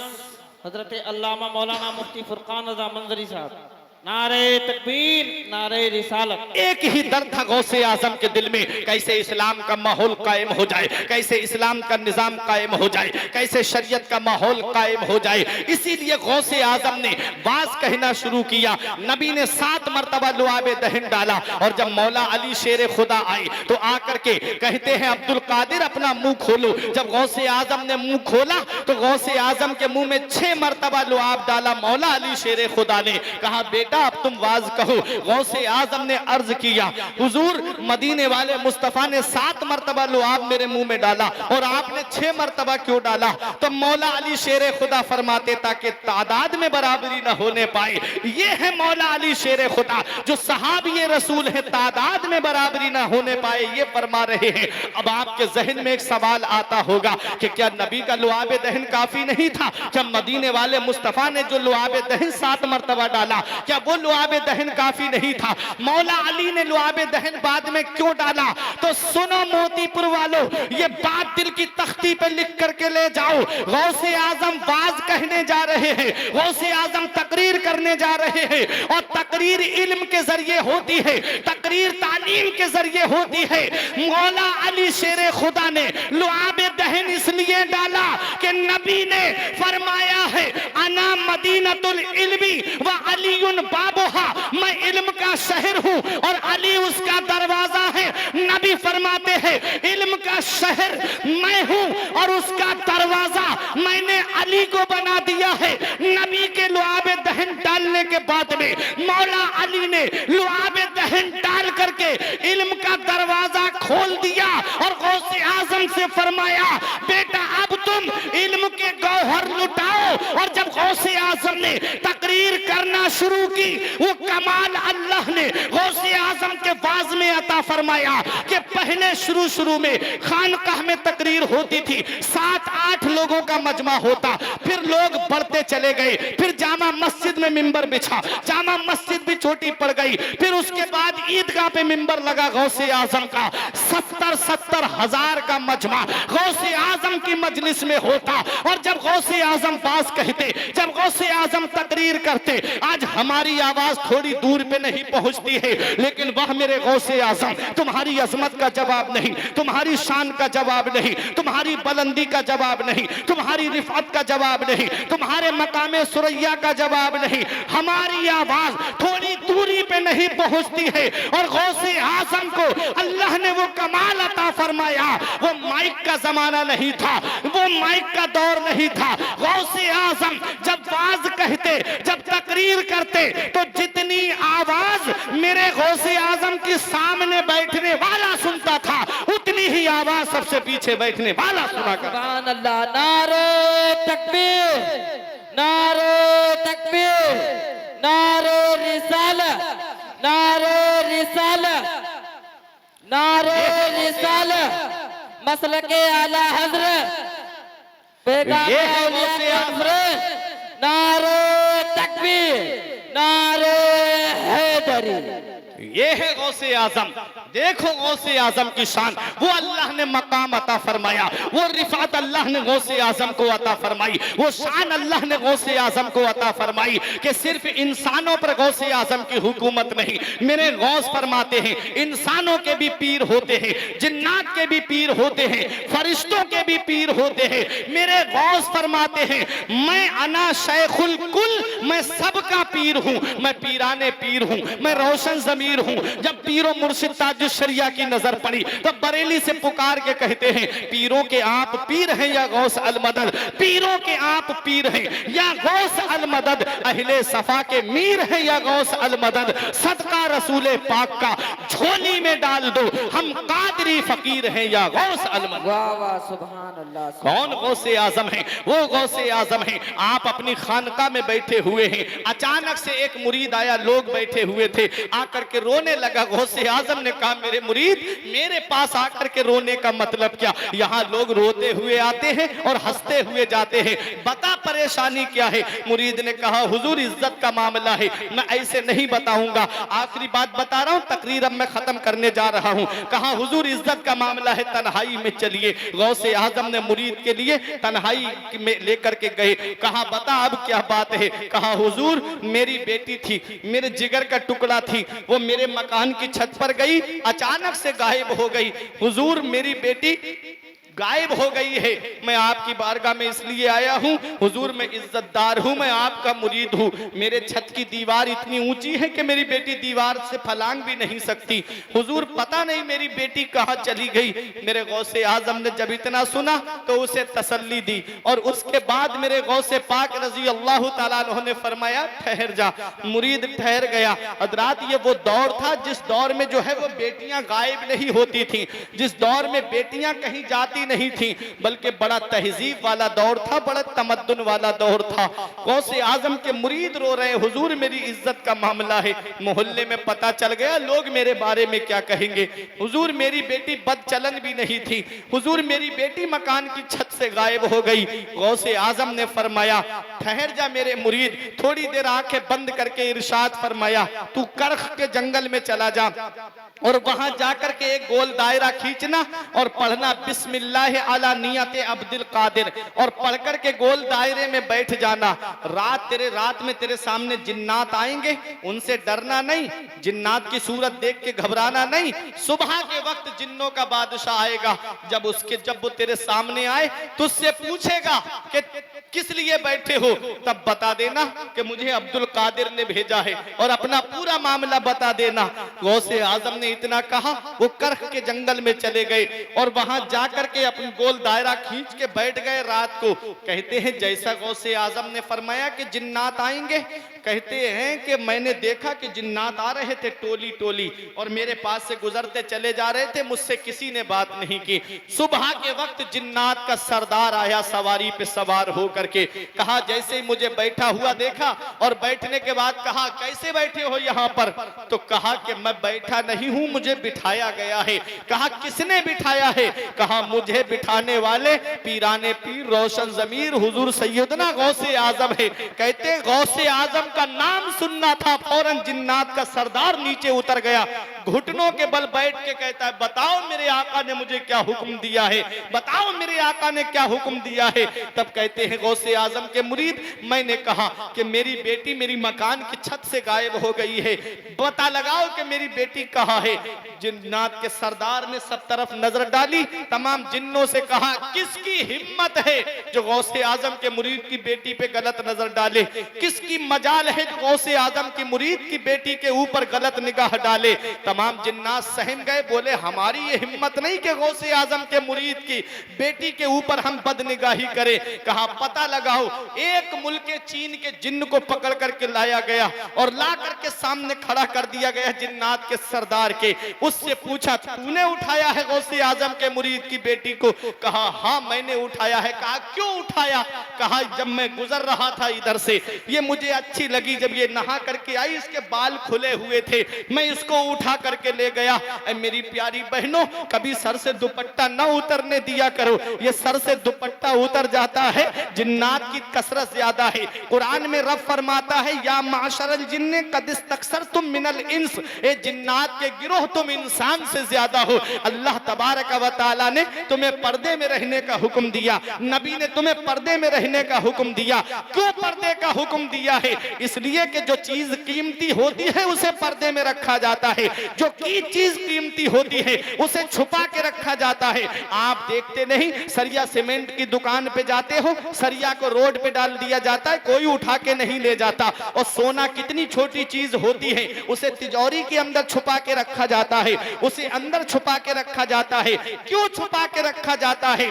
हजरत अल्लामा मौलाना मुफ्ती फुरकान रज़ा मंजरी साहब। नारे तकबीर, नारे रिसालत। एक ही दर्द था गौसे आजम के दिल में, कैसे इस्लाम का माहौल कायम हो जाए, कैसे इस्लाम का निजाम कायम हो जाए, कैसे शरीयत का माहौल कायम हो जाए। इसीलिए गौसे आजम ने बाज कहना शुरू किया। नबी ने 7 मरतबा लुआबे दहन डाला और जब मौला अली शेर खुदा आए तो आकर के कहते हैं, अब्दुल कादिर अपना मुंह खोलो। जब गौसे आजम ने मुंह खोला तो गौसे आजम के मुंह में 6 मरतबा लुआब डाला। मौला अली शेर खुदा ने कहा, बेटा अब तुम वाज कहो। गौसे आजम ने अर्ज किया, हुजूर मदीने वाले मुस्तफा ने 7 मरतबा लुआब मेरे मुंह में डाला और आपने 6 मरतबा क्यों डाला। तो मौला अली शेर खुदा फरमाते, ताकि तादाद में बराबरी न होने पाए। ये है मौला अली शेर खुदा जो सहाबी रसूल है, तादाद में बराबरी न होने पाए, ये फरमा रहे हैं। अब आपके जहन में एक सवाल आता होगा कि क्या नबी का लुआबे दहन काफी नहीं था। जब मदीने वाले मुस्तफा ने जो लुआबे दहन 7 मरतबा डाला, क्या वो लुआबे दहन काफी नहीं था। मौला अली ने लुआबे दहन बाद में क्यों डाला। तो सुनो मोतीपुर वालों, ये बात दिल की तख्ती पे लिख करके ले जाओ। गौसे आजम बाज कहने जा रहे हैं, गौसे आजम तकरीर करने जा रहे हैं और तकरीर इल्म के जरिए होती है, तकरीर तालीम के जरिए होती है। मौला अली शेर खुदा ने लुआबे दहन इसलिए डाला कि नबी ने फरमाया है, अना मदीनतुल इल्मी व अलीयुन बाबुहा, मैं इल्म का शहर हूं और अली उसका दरवाजा है। नबी फरमाते हैं, इल्म का शहर मैं हूं और उसका दरवाजा मैंने अली को बना दिया है। नबी के लुआबे दहन डालने के बाद में मौला अली ने लुआबे दहन डाल करके इल्म का दरवाजा खोल दिया और गौसे आजम से फरमाया, बेटा अब तुम इल्म के गौहर लुटाओ। और जब गौसे आजम ने तकरीर करना शुरू की, वो कमाल अल्लाह ने गौसे आजम के वाज में अता फरमाया कि पहले शुरू में खानकाह में तकरीर होती थी, 7-8 लोगों का मजमा होता, फिर लोग बढ़ते चले गए, फिर जामा मस्जिद में मिंबर बिछा, जामा मस्जिद भी छोटी पड़ गई, फिर उसके बाद ईदगाह पे मिंबर लगा गौसे आजम का। 70 हजार का मजमा गौसे आजम की मजलिस में होता, और जब गौसे आजम पास कहते, जब गौसे आजम तकरीर करते, आज हमारी आवाज थोड़ी दूर पे नहीं पहुंचती है, लेकिन वह मेरे गौसे आजम तुम्हारी अजमत का जवाब नहीं, तुम्हारी शान का जवाब नहीं, तुम्हारी बुलंदी का जवाब नहीं, तुम्हारी रिफात का जवाब नहीं, तुम्हारे मकामे सुरैया का जवाब नहीं। हमारी आवाज थोड़ी दूरी पे नहीं पहुंचती है, और गौसे आजम को अल्लाह ने वो कमाल अता फरमाया। वो माइक का जमाना नहीं था, वो माइक का दौर नहीं था। गौसे आजम जब वाज कहते, जब तकरीर करते, तो जितनी आवाज मेरे गौसे आजम के सामने बैठने वाला सुनता था, उतनी ही आवाज सबसे पीछे बैठने वाला सुना करता। सुभान अल्लाह। नारे तकबीर, नारे तकबीर, नारे रिसालत, नारे रिसालत, नारे रिसालत, मसलके आला हजरत पैगाम औलिया कानफ्रेंस, नारे तकबीर, नारे हैदरी। ये है गौसे आजम। देखो गौसे आजम की शान, वो अल्लाह ने मकाम अता फरमाया, वो रिफात अल्लाह ने गौसे आजम को अता फरमाई, वो शान अल्लाह ने गौसे आजम को अता फरमाई कि सिर्फ इंसानों पर गौसे आजम की हुकूमत नहीं। मेरे गौस फरमाते हैं इंसानों के भी पीर होते हैं, जिन्नात के भी पीर होते हैं, फरिश्तों के भी पीर होते हैं। मेरे गौस फरमाते हैं मैं अना शेखुल कुल, मैं सबका पीर हूं, मैं पीराने पीर हूं, मैं रोशन जमीर हूं। जब पीरो मुर्शिद ताजुश शरिया की नजर पड़ी, तब बरेली से पुकार के कहते हैं पीरों के आप पीर हैं या गौस अल मदद, पीरों के आप पीर हैं या गौस अल मदद, अहले सफा के मीर हैं या गौस अल मदद, सदका रसूले पाक का झोली में डाल दो, हम कादरी फकीर हैं या गौस अल मदद। वाह वाह, सुभान अल्लाह। कौन गौसे आजम है? वो गौसे आजम है। आप अपनी खानका में बैठे हुए हैं, अचानक से एक मुरीद आया, लोग बैठे हुए थे, आकर के रोने लगा। गौसे आजम ने कहा मेरे मुरीद, मेरे पास आकर के रोने का मतलब क्या? यहाँ लोग रोते हुए आते हैं और हंसते हुए जाते हैं, बता परेशानी क्या है? मुरीद ने कहा हुजूर इज्जत का मामला है, मैं ऐसे नहीं बताऊंगा, आखिरी बात बता रहा हूँ, तकरीर अब मैं खत्म करने जा रहा हूँ। कहा हुजूर इज्जत का मामला है, तन्हाई में चलिए। गौसे आजम ने मुरीद के लिए तन्हाई में लेकर के गए। कहा बता अब क्या बात है? कहा हुजूर मेरी बेटी थी, मेरे जिगर का टुकड़ा थी, वो मेरे मकान की छत पर गई, अचानक से गायब हो गई। हुजूर मेरी बेटी गायब हो गई है, मैं आपकी बारगाह में इसलिए आया हूँ। हुजूर मैं इज्जतदार हूँ, मैं आपका मुरीद हूँ, मेरे छत की दीवार इतनी ऊंची है कि मेरी बेटी दीवार से फलांग भी नहीं सकती। हुजूर पता नहीं मेरी बेटी कहाँ चली गई। मेरे गौसे आजम ने जब इतना सुना तो उसे तसल्ली दी, और उसके बाद मेरे गौसे पाक रजी अल्लाह ताला अन्हु ने फरमाया ठहर जा। मुरीद ठहर गया। हजरात ये वो दौर था जिस दौर में जो है वो बेटियां गायब नहीं होती थी, जिस दौर में बेटियां कहीं जाती नहीं थी, बल्कि बड़ा तहजीब वाला दौर था, बड़ा तमद्दुन वाला दौर था। गौसे आजम के मुरीद रो रहे, हुजूर मेरी इज्जत का मामला है, मोहल्ले में पता चल गया, लोग मेरे बारे में क्या कहेंगे। हुजूर मेरी बेटी बदचलन भी नहीं थी, हुजूर मेरी बेटी मकान की छत से गायब हो गई। गौसे आजम ने फरमाया ठहर जा मेरे मुरीद, थोड़ी देर आंखें बंद करके इरशाद फरमाया तू करख के जंगल में चला जा, और वहां जाकर के एक गोल दायरा खींचना और पढ़ना बिस्मिल्लाह अला नियत अब्दुल कादिर, और पढ़कर के गोल दायरे में बैठ जाना। रात में तेरे सामने जिन्नात आएंगे, उनसे डरना नहीं, जिन्नात की सूरत देख के घबराना नहीं। सुबह के वक्त जिन्नों का बादशाह आएगा, जब वो तेरे सामने आए तो उससे पूछेगा कि किस लिए बैठे हो, तब बता देना कि मुझे अब्दुल कादिर ने भेजा है, और अपना पूरा मामला बता देना। गौसे आजम ने इतना कहा, वो करख के जंगल में चले गए और वहां जाकर के अपनी गोल दायरा खींच के बैठ गए। रात को कहते हैं जैसा गौसे आजम ने फरमाया कि जिन्नात आएंगे, कहते हैं कि मैंने देखा कि जिन्नात आ रहे थे टोली टोली और मेरे पास से गुजरते चले जा रहे थे, मुझसे किसी ने बात नहीं की। सुबह के वक्त जिन्नात का सरदार आया सवारी पे सवार हो करके, कहा जैसे ही मुझे बैठा हुआ देखा और बैठने के बाद कहा कैसे बैठे हो यहाँ पर, तो कहा कि मैं बैठा नहीं हूँ, मुझे बिठाया गया है। कहा किसने बिठाया है? कहा मुझे बिठाने वाले पीराने पीर रोशन जमीर हुजूर सैयदना गौसे आजम है। कहते गौसे आजम का नाम सुनना था, फौरन जिन्नात का सरदार नीचे उतर गया, घुटनों के बल बैठ के कहता है बताओ मेरे आका ने मुझे क्या हुक्म दिया है, बताओ मेरे आका ने क्या हुक्म दिया है। तब कहते हैं गौसे आजम के मुरीद, मैंने कहा कि मेरी बेटी मेरी मकान की छत से गायब हो गई है, पता लगाओ कि मेरी बेटी कहाँ है। जिन्नात के सरदार ने सब तरफ नजर डाली, तमाम जिन्नों से कहा किसकी हिम्मत है जो गौसे आजम के मुरीद की बेटी पे गलत नजर डाले, किसकी मजाल है जो गौसे आजम की मुरीद की बेटी के ऊपर गलत निगाह डाले। तमाम जिन्नात सहम गए, बोले हमारी ये हिम्मत नहीं कि गौसे आजम के मुरीद की बेटी के ऊपर हम बदनिगाही करें। कहा पता लगाओ। एक मुल्क चीन के जिन्न को पकड़ करके लाया गया और ला करके सामने खड़ा कर दिया गया जिन्नात के सरदार के। उससे पूछा तूने उठाया है गौसे आजम के मुरीद की बेटी को? कहा हाँ मैंने उठाया है। कहा क्यों उठाया? कहा जब मैं गुजर रहा था इधर से, ये मुझे अच्छी लगी, जब ये नहा करके आई इसके बाल खुले हुए थे, मैं इसको उठा करके ले गया। मेरी प्यारी बहनों, कभी सर से दुपट्टा न उतरने दिया करो, ये सर से दुपट्टा उतर जाता है, जिन्नात की कसरत ज्यादा है। कुरान में रब फरमाता है या माशरल जिन्ने कद इस्तक्सरतुम मिनल इंस, ए जिन्नात के गिरोह तुम इंसान से ज्यादा हो। अल्लाह तबारक व तआला ने तुम्हें पर्दे में रहने का हुक्म दिया, नबी ने तुम्हें पर्दे में रहने का हुक्म दिया। क्यों पर्दे का हुक्म दिया है? इसलिए कि जो चीज कीमती होती है उसे पर्दे में रखा जाता है, जो की चीज कीमती होती है उसे छुपा के रखा जाता है। आप देखते नहीं, सरिया सीमेंट की दुकान पे जाते हो, सरिया को रोड पे डाल दिया जाता है, कोई उठा के नहीं ले जाता। और सोना कितनी छोटी चीज होती है, उसे तिजोरी के अंदर छुपा के रखा जाता है, उसे अंदर छुपा के रखा जाता है। क्यों छुपा के रखा जाता है?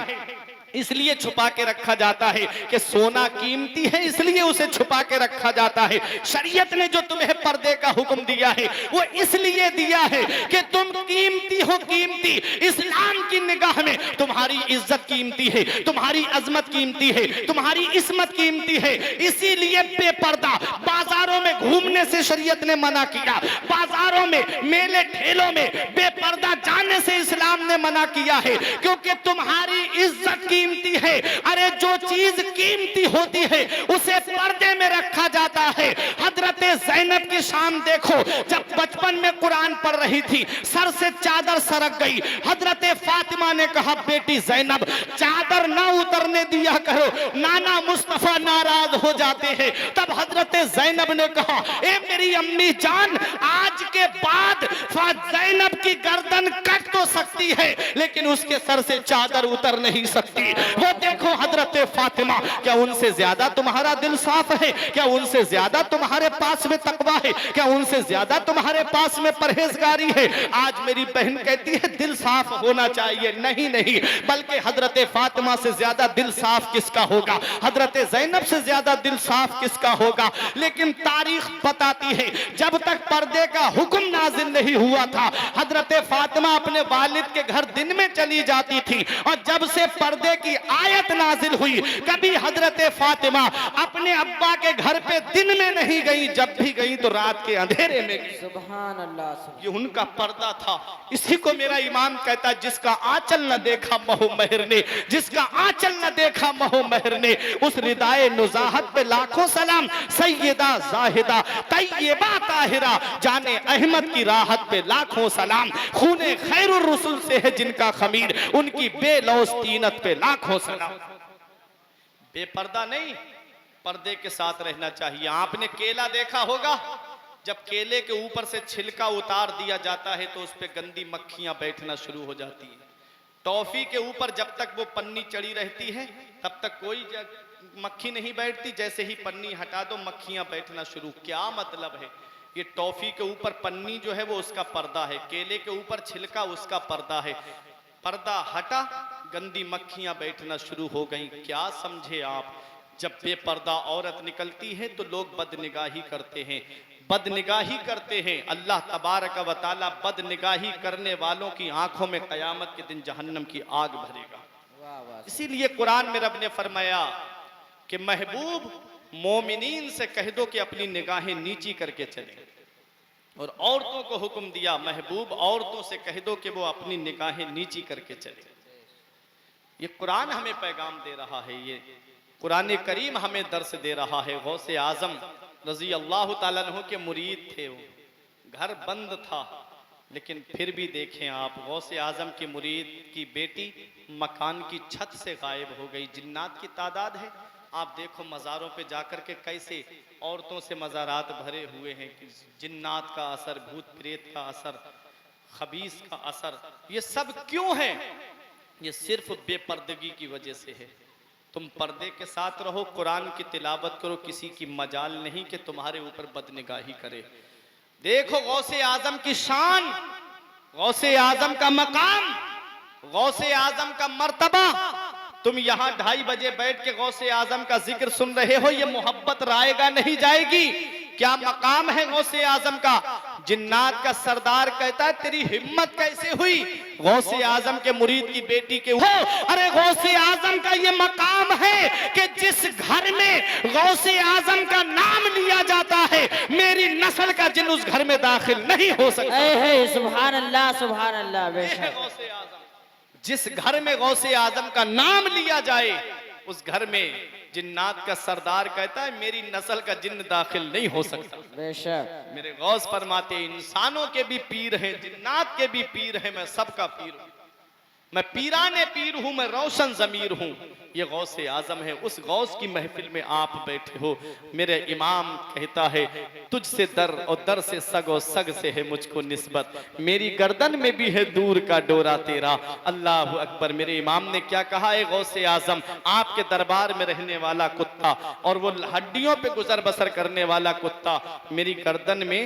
इसलिए छुपा के रखा जाता है कि सोना कीमती है, इसलिए उसे छुपा के रखा जाता है। शरीयत ने जो तुम्हें पर्दे का हुक्म दिया है वो इसलिए दिया है कि तुम कीमती हो, कीमती। इस्लाम की निगाह में तुम्हारी इज्जत कीमती है, तुम्हारी अजमत कीमती है, तुम्हारी इस्मत कीमती है। इसीलिए बेपर्दा बाजारों में घूमने से शरीयत ने मना किया, बाजारों में मेले ठेलों में बेपर्दा जाने से इस्लाम ने मना किया है, क्योंकि तुम्हारी इज्जत कीमती है। अरे जो चीज कीमती होती है उसे पर्दे में रखा जाता है। हजरत ज़ैनब की शान देखो, जब बचपन में कुरान पढ़ रही थी सर से चादर सरक गई, हजरत फातिमा ने कहा बेटी ज़ैनब चादर ना उतरने दिया करो, नाना मुस्तफा नाराज हो जाते हैं। तब हजरत ज़ैनब ने कहा ए मेरी अम्मी जान, आज के बाद ज़ैनब की गर्दन कट तो सकती है लेकिन उसके सर से चादर उतर नहीं सकती। वो देखो हजरत फातिमा, क्या उनसे ज्यादा तुम्हारा दिल साफ है? क्या उनसे ज्यादा तुम्हारे पास में तकवा है? क्या उनसे ज्यादा तुम्हारे पास में परहेजगारी है? आज मेरी बहन कहती है दिल साफ होना चाहिए। नहीं नहीं, बल्कि हजरत फातिमा से ज्यादा दिल साफ किसका होगा? हजरत ज़ैनब से ज्यादा दिल साफ किसका होगा? लेकिन तारीख बताती है जब तक पर्दे का हुक्म नाजिल नहीं हुआ था, हजरत फातिमा अपने वालिद के घर दिन में चली जाती थी, और जब से पर्दे की आयत नाजिल हुई कभी हजरत फातिमा अपने अब्बा के घर पे दिन में नहीं गई, जब भी गई तो रात के अंधेरे में गई। सुभान अल्लाह। ये उनका पर्दा था। इसी को मेरा इमाम कहता है जिसका आंचल न देखा महो महर ने, जिसका आंचल न देखा महो महर ने, उस रिदाए नुज़ाहत पे लाखों सलाम। सैयदा जाहिदा तैयबा ताहिरा जाने अहमद की राहत पे लाखों सलाम। खूने खैरुर रसूल से है जिनका खमीर, उनकी बेलौस तीनत पे लाखों सलाम। बेपर्दा नहीं, पर्दे के साथ रहना चाहिए। आपने केला देखा होगा, जब केले के ऊपर से छिलका उतार दिया जाता है तो उस पे गंदी मक्खियां बैठना शुरू हो जाती है। टॉफी के ऊपर जब तक वो पन्नी चढ़ी रहती है तब तक कोई मक्खी नहीं बैठती, जैसे ही पन्नी हटा दो मक्खियां बैठना शुरू। क्या मतलब है? ये टॉफी के ऊपर पन्नी जो है वो उसका पर्दा है, केले के ऊपर छिलका उसका पर्दा है। पर्दा हटा, गंदी मक्खियां बैठना शुरू हो गई। क्या समझे आप? जब बेपर्दा औरत निकलती है तो लोग बदनिगाही करते हैं, बदनिगाही करते हैं। अल्लाह तबारक व तआला बदनिगाही करने वालों की आंखों में कयामत के दिन जहन्नम की आग भरेगा। इसीलिए कुरान में रब ने फरमाया कि महबूब मोमिनीन से कह दो कि अपनी निगाहें नीची करके चले, और औरतों को हुक्म दिया महबूब औरतों से कह दो कि वो अपनी निगाहें नीची करके चले। ये कुरान हमें पैगाम दे रहा है, ये कुरान करीम हमें दर्स दे रहा है। गौसे आजम रजी अल्लाह ताला अन्हु के मुरीद थे, वो घर बंद था लेकिन फिर भी देखें आप, गौसे आजम की मुरीद की बेटी मकान की छत से गायब हो गई। जिन्नात की तादाद है, आप देखो मज़ारों पे जाकर के कैसे औरतों से मज़ारात भरे हुए हैं कि जिन्नात का असर, भूत प्रेत का असर, खबीस का असर, ये सब क्यों है? ये सिर्फ बेपर्दगी की वजह से है। तुम पर्दे के साथ रहो, कुरान की तिलावत करो, किसी की मजाल नहीं कि तुम्हारे ऊपर बदनिगाही करे। देखो गौसे आजम की शान, गौसे आजम का मकाम, गौसे आजम का मर्तबा। तुम यहाँ 2:30 बजे बैठ के गौसे आजम का जिक्र सुन रहे हो, ये मोहब्बत रायगा नहीं जाएगी। क्या मकाम है गौसे आजम का? जिन्नात का सरदार कहता है तेरी हिम्मत कैसे हुई गौसे आजम के मुरीद की बेटी के ऊपर? अरे गौसे आजम का ये मकाम है कि जिस घर में गौसे आजम का नाम लिया जाता है, मेरी नस्ल का जिन उस घर में दाखिल नहीं हो सकता। सुभान अल्लाह, सुभान अल्लाह। गौसे आजम, जिस घर में गौसे आजम का नाम लिया जाए उस घर में जिन्नात का सरदार कहता है मेरी नस्ल का जिन्न दाखिल नहीं हो सकता। बेशक मेरे गौस फरमाते इंसानों के भी पीर हैं, जिन्नात के भी पीर हैं, मैं सबका पीर हूं। मैं पीराने पीर हूं, मैं रोशन जमीर हूं। ये गौसे आजम है। उस गौस की महफिल में आप बैठे हो। मेरे इमाम कहता है तुझसे दर और दर से सग और सग से है मुझको निस्बत, मेरी गर्दन में भी है दूर का डोरा तेरा। अल्लाह अकबर। मेरे इमाम ने क्या कहा है? गौसे आजम आपके दरबार में रहने वाला कुत्ता और वो हड्डियों पे गुजर बसर करने वाला कुत्ता, मेरी गर्दन में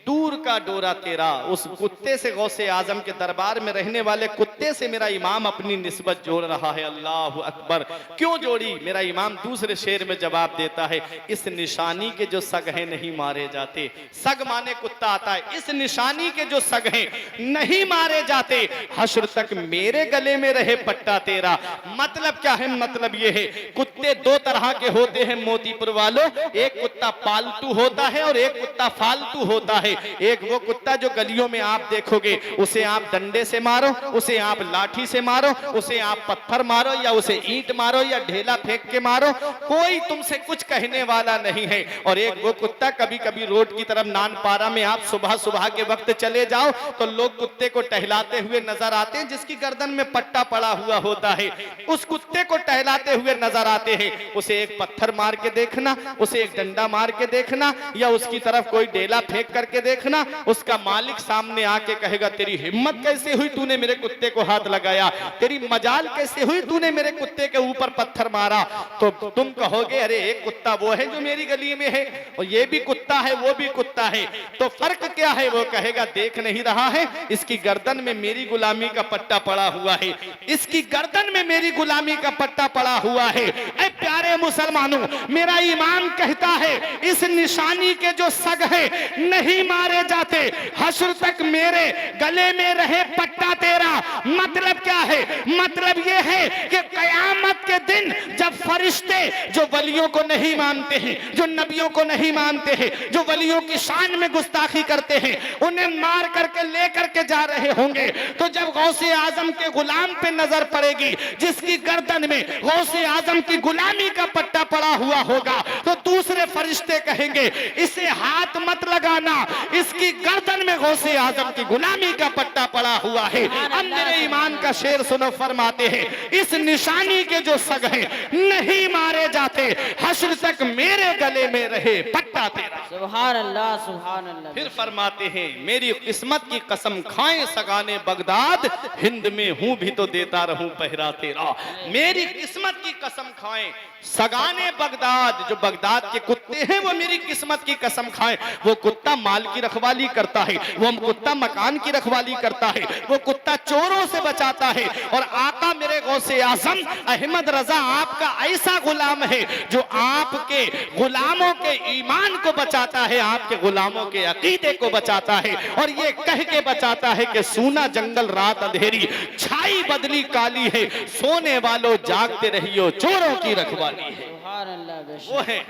दूर का डोरा तेरा। उस कुत्ते से, गौसे आजम के दरबार में रहने वाले कुत्ते से मेरा इमाम अपनी निस्बत जोड़ रहा है। अल्लाह अकबर। क्यों जोड़ी? मेरा इमाम दूसरे शेर में जवाब देता है इस निशानी के जो सग हैं नहीं मारे जाते। सग माने कुत्ता आता है। इस निशानी के जो सग हैं नहीं मारे जाते, हश्र तक मेरे गले में रहे पट्टा तेरा। मतलब क्या है? मतलब ये है कुत्ते दो तरह के होते हैं मोतीपुर वालों, एक कुत्ता पालतू होता है और एक कुत्ता फालतू होता है। एक वो कुत्ता जो गलियों में आप देखोगे, उसे आप डंडे से मारो, उसे आप लाठी से मारो, उसे आप पत्थर मारो या उसे ईंट मारो या ढेला फेंक के मारो, कोई तुमसे कुछ कहने वाला नहीं है। और एक वो कुत्ता, कभी कभी रोड की तरफ नानपारा में आप सुबह सुबह के वक्त चले जाओ तो लोग कुत्ते को टहलाते हुए नजर आते हैं जिसकी गर्दन में पट्टा पड़ा हुआ होता है। उस कुत्ते को टहलाते हुए नजर आते हैं। उसे एक पत्थर मार के देखना, उसे एक डंडा मार के देखना या उसकी तरफ कोई ढेला फेंक करके देखना, उसका मालिक सामने आके कहेगा तेरी हिम्मत कैसे हुई तूने मेरे कुत्ते को हाथ लगाया, तेरी मजाल कैसे हुई तूने मेरे कुत्ते के ऊपर पत्थर मारा। तो तुम कहोगे अरे एक कुत्ता वो है जो मेरी गली में है और ये भी कुत्ता है वो भी कुत्ता है, तो फर्क क्या है? वो कहेगा देख नहीं रहा है, इसकी गर्दन में मेरी गुलामी का पट्टा पड़ा हुआ है, इसकी गर्दन में मेरी गुलामी का पट्टा पड़ा हुआ है। ऐ प्यारे मुसलमानों, मेरा ईमान कहता है इस निशानी के जो सग है नहीं मारे जाते, हश्र तक मेरे गले में रहे पट्टा तेरा। मतलब क्या है? मतलब यह है कि कयामत के दिन जब फरिश्ते जो वलियों को नहीं मानते हैं, जो नबियों को नहीं मानते हैं, जो वलियों की शान में गुस्ताखी करते हैं, उन्हें मार करके लेकर के जा रहे होंगे, तो जब गौसे आजम के गुलाम पे नजर पड़ेगी जिसकी गर्दन में गौसे आजम की गुलामी का पट्टा पड़ा हुआ होगा, तो दूसरे फरिश्ते कहेंगे इसे हाथ मत लगाना, इसकी गर्दन में गौसे आजम की गुलामी का पट्टा पड़ा हुआ है। अब मेरे ईमान का शेर सुनो, फरमाते हैं इस निशानी के जो सग हैं नहीं मारे जाते, हश्र तक मेरे गले में रहे पट्टा तेरा। सुभान अल्लाह, सुभान अल्लाह। फिर फरमाते हैं मेरी किस्मत की कसम खाएं सगाने बगदाद, हिंद में हूं भी तो देता रहूं पहरा तेरा। मेरी किस्मत की कसम खाएं सगाने बगदाद, जो बगदाद के कुत्ते हैं वो मेरी किस्मत की कसम खाएं। वो कुत्ता मालिक की रखवाली करता है, वो कुत्ता मकान की रखवाली करता है, वो कुत्ता चोरों से बचाता है। और आका मेरे गौसे आजम अहमद रजा आपका ऐसा गुलाम है जो आपके गुलामों के ईमान को बचाता है, आपके गुलामों के अकीदे को बचाता है, और ये कह के बचाता है कि सूना जंगल रात अंधेरी, छाई बदली काली है, सोने वालों जागते रहियो, चोरों की रखवाली है। सुभान अल्लाह बेशक। वो है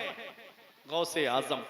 गौसे आजम,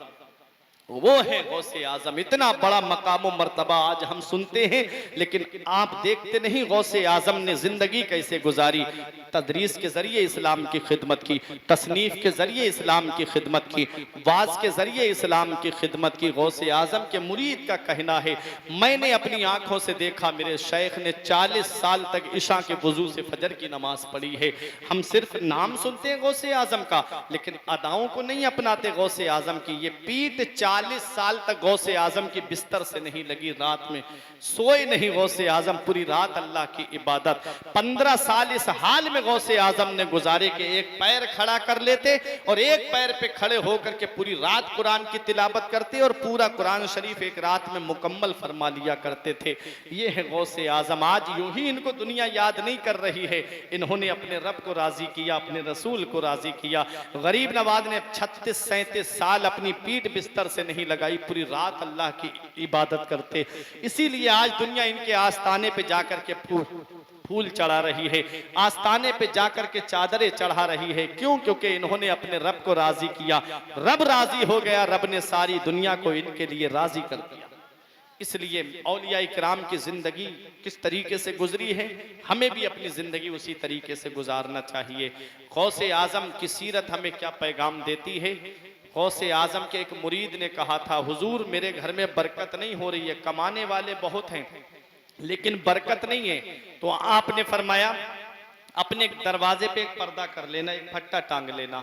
वो है गौसे आजम। इतना बड़ा मकाम मर्तबा आज हम सुनते हैं, लेकिन आप देखते नहीं गौसे आजम ने जिंदगी कैसे गुजारी। तदरीस के जरिए इस्लाम की खिदमत की, तसनीफ के जरिए इस्लाम की खिदमत की, वाज के जरिए इस्लाम की खिदमत की। गौसे आजम के मुरीद का कहना है, मैंने अपनी आंखों से देखा मेरे शेख ने 40 साल तक इशा के वजू से फजर की नमाज पढ़ी है। हम सिर्फ नाम सुनते हैं गौसे आजम का, लेकिन अदाओं को नहीं अपनाते गौसे आजम की। ये पीठ 40 साल तक गौसे आजम की बिस्तर से नहीं लगी, रात में सोए नहीं गौसे आजम, पूरी रात अल्लाह की इबादत। 15 साल इस हाल में गौसे आजम ने गुजारे कि एक पैर खड़ा कर लेते और एक पैर पे खड़े होकर के पूरी रात कुरान की तिलावत करते और पूरा कुरान शरीफ एक रात में मुकम्मल फरमा लिया करते थे। ये है गौसे आजम। आज यूं ही इनको दुनिया याद नहीं कर रही है, इन्होंने अपने रब को राजी किया, अपने रसूल को राजी किया। गरीब नवाज ने 36-37 साल अपनी पीठ बिस्तर से नहीं लगाई, पूरी रात अल्लाह की इबादत करते। इसीलिए आज दुनिया इनके आस्थाने पे जाकर के फूल चढ़ा रही है, आस्थाने पे जाकर के चादरें चढ़ा रही है। क्यों? क्योंकि इन्होंने अपने रब को राजी किया, रब राजी हो गया, रब ने सारी दुनिया को इनके लिए राजी कर दिया। इसलिए औलिया इकराम की जिंदगी किस तरीके से गुजरी है, हमें भी अपनी जिंदगी उसी तरीके से गुजारना चाहिए। गौसे आजम की सीरत हमें क्या पैगाम देती है। गौसे आजम के एक मुरीद ने कहा था, हुजूर मेरे घर में बरकत नहीं हो रही है, कमाने वाले बहुत हैं लेकिन बरकत नहीं है। तो आपने फरमाया अपने दरवाजे पे एक पर्दा कर लेना, एक फट्टा टांग लेना।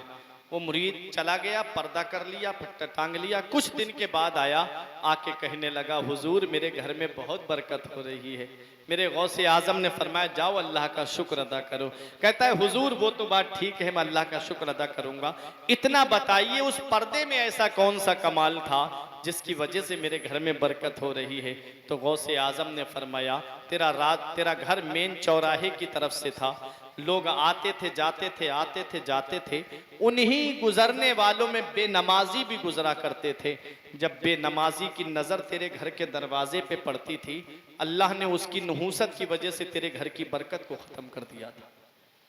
वो मुरीद चला गया, पर्दा कर लिया, फट्टा टांग लिया। कुछ दिन के बाद आया, आके कहने लगा, हुजूर मेरे घर में बहुत बरकत हो रही है। मेरे गौसे आजम ने फरमाया, जाओ अल्लाह का शुक्र अदा करो। कहता है, हुजूर वो तो बात ठीक है, मैं अल्लाह का शुक्र अदा करूंगा, इतना बताइए उस पर्दे में ऐसा कौन सा कमाल था जिसकी वजह से मेरे घर में बरकत हो रही है। तो गौसे आजम ने फरमाया, तेरा घर मेन चौराहे की तरफ से था, लोग आते थे जाते थे, आते थे जाते थे, उन्हीं गुजरने वालों में बेनमाजी भी गुजरा करते थे। जब बेनमाजी की नजर तेरे घर के दरवाजे पे पड़ती थी, अल्लाह ने उसकी नहूसत की वजह से तेरे घर की बरकत को खत्म कर दिया था,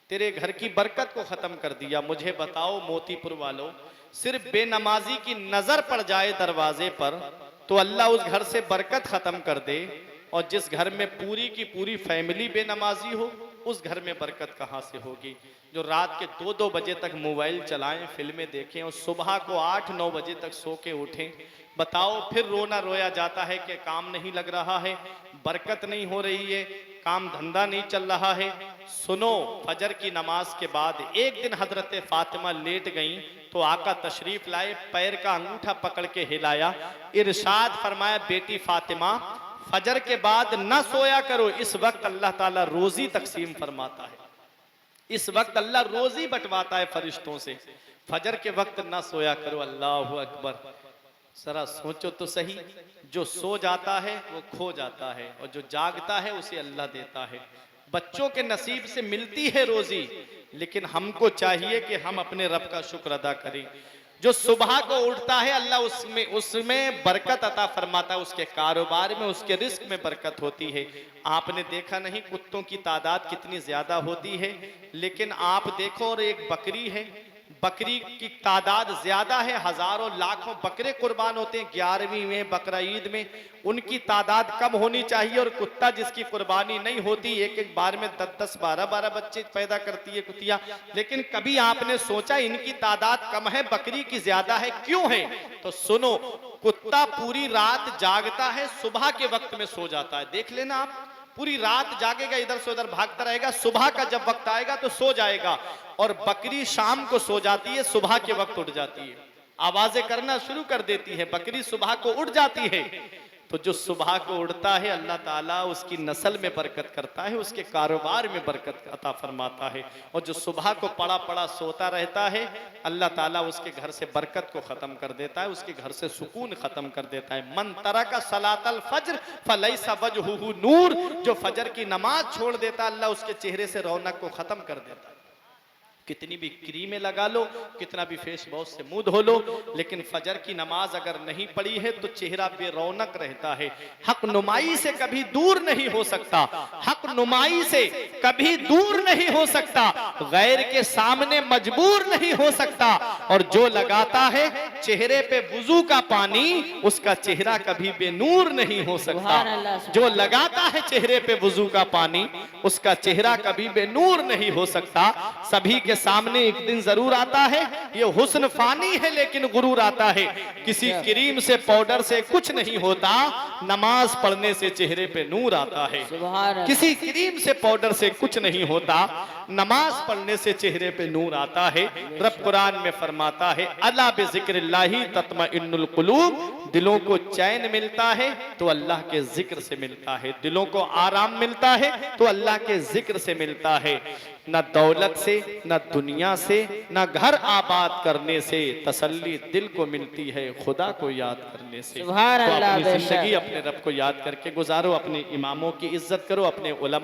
तेरे घर की बरकत को खत्म कर दिया। मुझे बताओ मोतीपुर वालों, सिर्फ बेनमाजी की नजर पड़ जाए दरवाजे पर तो अल्लाह उस घर से बरकत खत्म कर दे, और जिस घर में पूरी की पूरी फैमिली बेनमाजी हो उस घर में बरकत कहाँ से होगी। जो रात के 2-2 बजे तक मोबाइल चलाएं, फिल्में देखें और सुबह को 8-9 बजे तक सो के उठें, बताओ फिर रोना रोया जाता है कि काम नहीं लग रहा है, बरकत नहीं हो रही है, काम धंधा नहीं चल रहा है। सुनो, फजर की नमाज के बाद एक दिन हजरत फातिमा लेट गईं तो आका तशरीफ लाए, पैर का अंगूठा पकड़ के हिलाया, इरशाद फरमाया, बेटी फातिमा फजर के बाद न सोया करो, इस वक्त अल्लाह ताला रोजी तकसीम फरमाता है, इस वक्त अल्लाह रोजी बंटवाता है फरिश्तों से, फजर के वक्त न सोया करो। अल्लाह अकबर। जरा सोचो तो सही, जो सो जाता है वो खो जाता है, और जो जागता है उसे अल्लाह देता है। बच्चों के नसीब से मिलती है रोजी, लेकिन हमको चाहिए कि हम अपने रब का शुक्र अदा करें। जो सुबह को उठता है अल्लाह उसमें बरकत अता फरमाता है, उसके कारोबार में, उसके रिस्क में बरकत होती है। आपने देखा नहीं कुत्तों की तादाद कितनी ज्यादा होती है, लेकिन आप देखो और एक बकरी है, बकरी की तादाद ज्यादा है, हजारों लाखों बकरे कुर्बान होते हैं 11वीं में, बकरा ईद में, उनकी तादाद कम होनी चाहिए। और कुत्ता जिसकी कुर्बानी नहीं होती, एक बार में 10-10, 12-12 बच्चे पैदा करती है कुतिया, लेकिन कभी आपने सोचा इनकी तादाद कम है, बकरी की ज्यादा है, क्यों है? तो सुनो, कुत्ता पूरी रात जागता है, सुबह के वक्त में सो जाता है। देख लेना आप, पूरी रात जागेगा, इधर से उधर भागता रहेगा, सुबह का जब वक्त आएगा तो सो जाएगा। और बकरी शाम को सो जाती है, सुबह के वक्त उठ जाती है, आवाजें करना शुरू कर देती है, बकरी सुबह को उठ जाती है। तो जो सुबह को उड़ता है अल्लाह ताला उसकी नस्ल में बरकत करता है, उसके कारोबार में बरकत अता फरमाता है। और जो सुबह को पड़ा पड़ा सोता रहता है अल्लाह ताला उसके घर से बरकत को ख़त्म कर देता है, उसके घर से सुकून ख़त्म कर देता है। मन तरका सलातल फज्र फलैसा वजहुहु नूर, जो फजर की नमाज छोड़ देता अल्लाह उसके चेहरे से रौनक को ख़त्म कर देता है। कितनी भी क्रीमें लगा लो, कितना भी फेस वॉश से मुंह धो लो, लेकिन फजर की नमाज अगर नहीं पढ़ी है तो चेहरा बेरौनक रहता है। हक नुमाई से कभी दूर नहीं हो सकता, हक नुमाई से कभी दूर नहीं हो सकता, गैर के सामने मजबूर नहीं हो सकता। और जो लगाता है चेहरे पे वुजू का पानी उसका चेहरा कभी बेनूर नहीं हो सकता। जो लगाता है चेहरे पे वुजू का पानी उसका चेहरा कभी बेनूर नहीं हो सकता। सभी के सामने एक दिन जरूर आता है, ये हुस्न फानी है लेकिन गुरूर आता है। किसी क्रीम से पाउडर से कुछ नहीं होता, नमाज पढ़ने से चेहरे पे नूर आता है। किसी क्रीम से पाउडर से कुछ नहीं होता, नमाज पढ़ने से चेहरे पे नूर आता है। रब कुरान में फरमाता है अला बिज़िक्रिल्लाहि तत्मइन्नुल कुलूब, दिलों को चैन मिलता है तो अल्लाह के जिक्र से मिलता है, दिलों को आराम मिलता है तो अल्लाह के जिक्र से मिलता है। न दौलत से, न दुनिया से, न घर आबाद करने से तसल्ली दिल को मिलती है, खुदा को याद करने से। तो अपनी जिंदगी अपने रब को याद करके गुजारो, अपने इमामों की इज्जत करो, अपने उलमा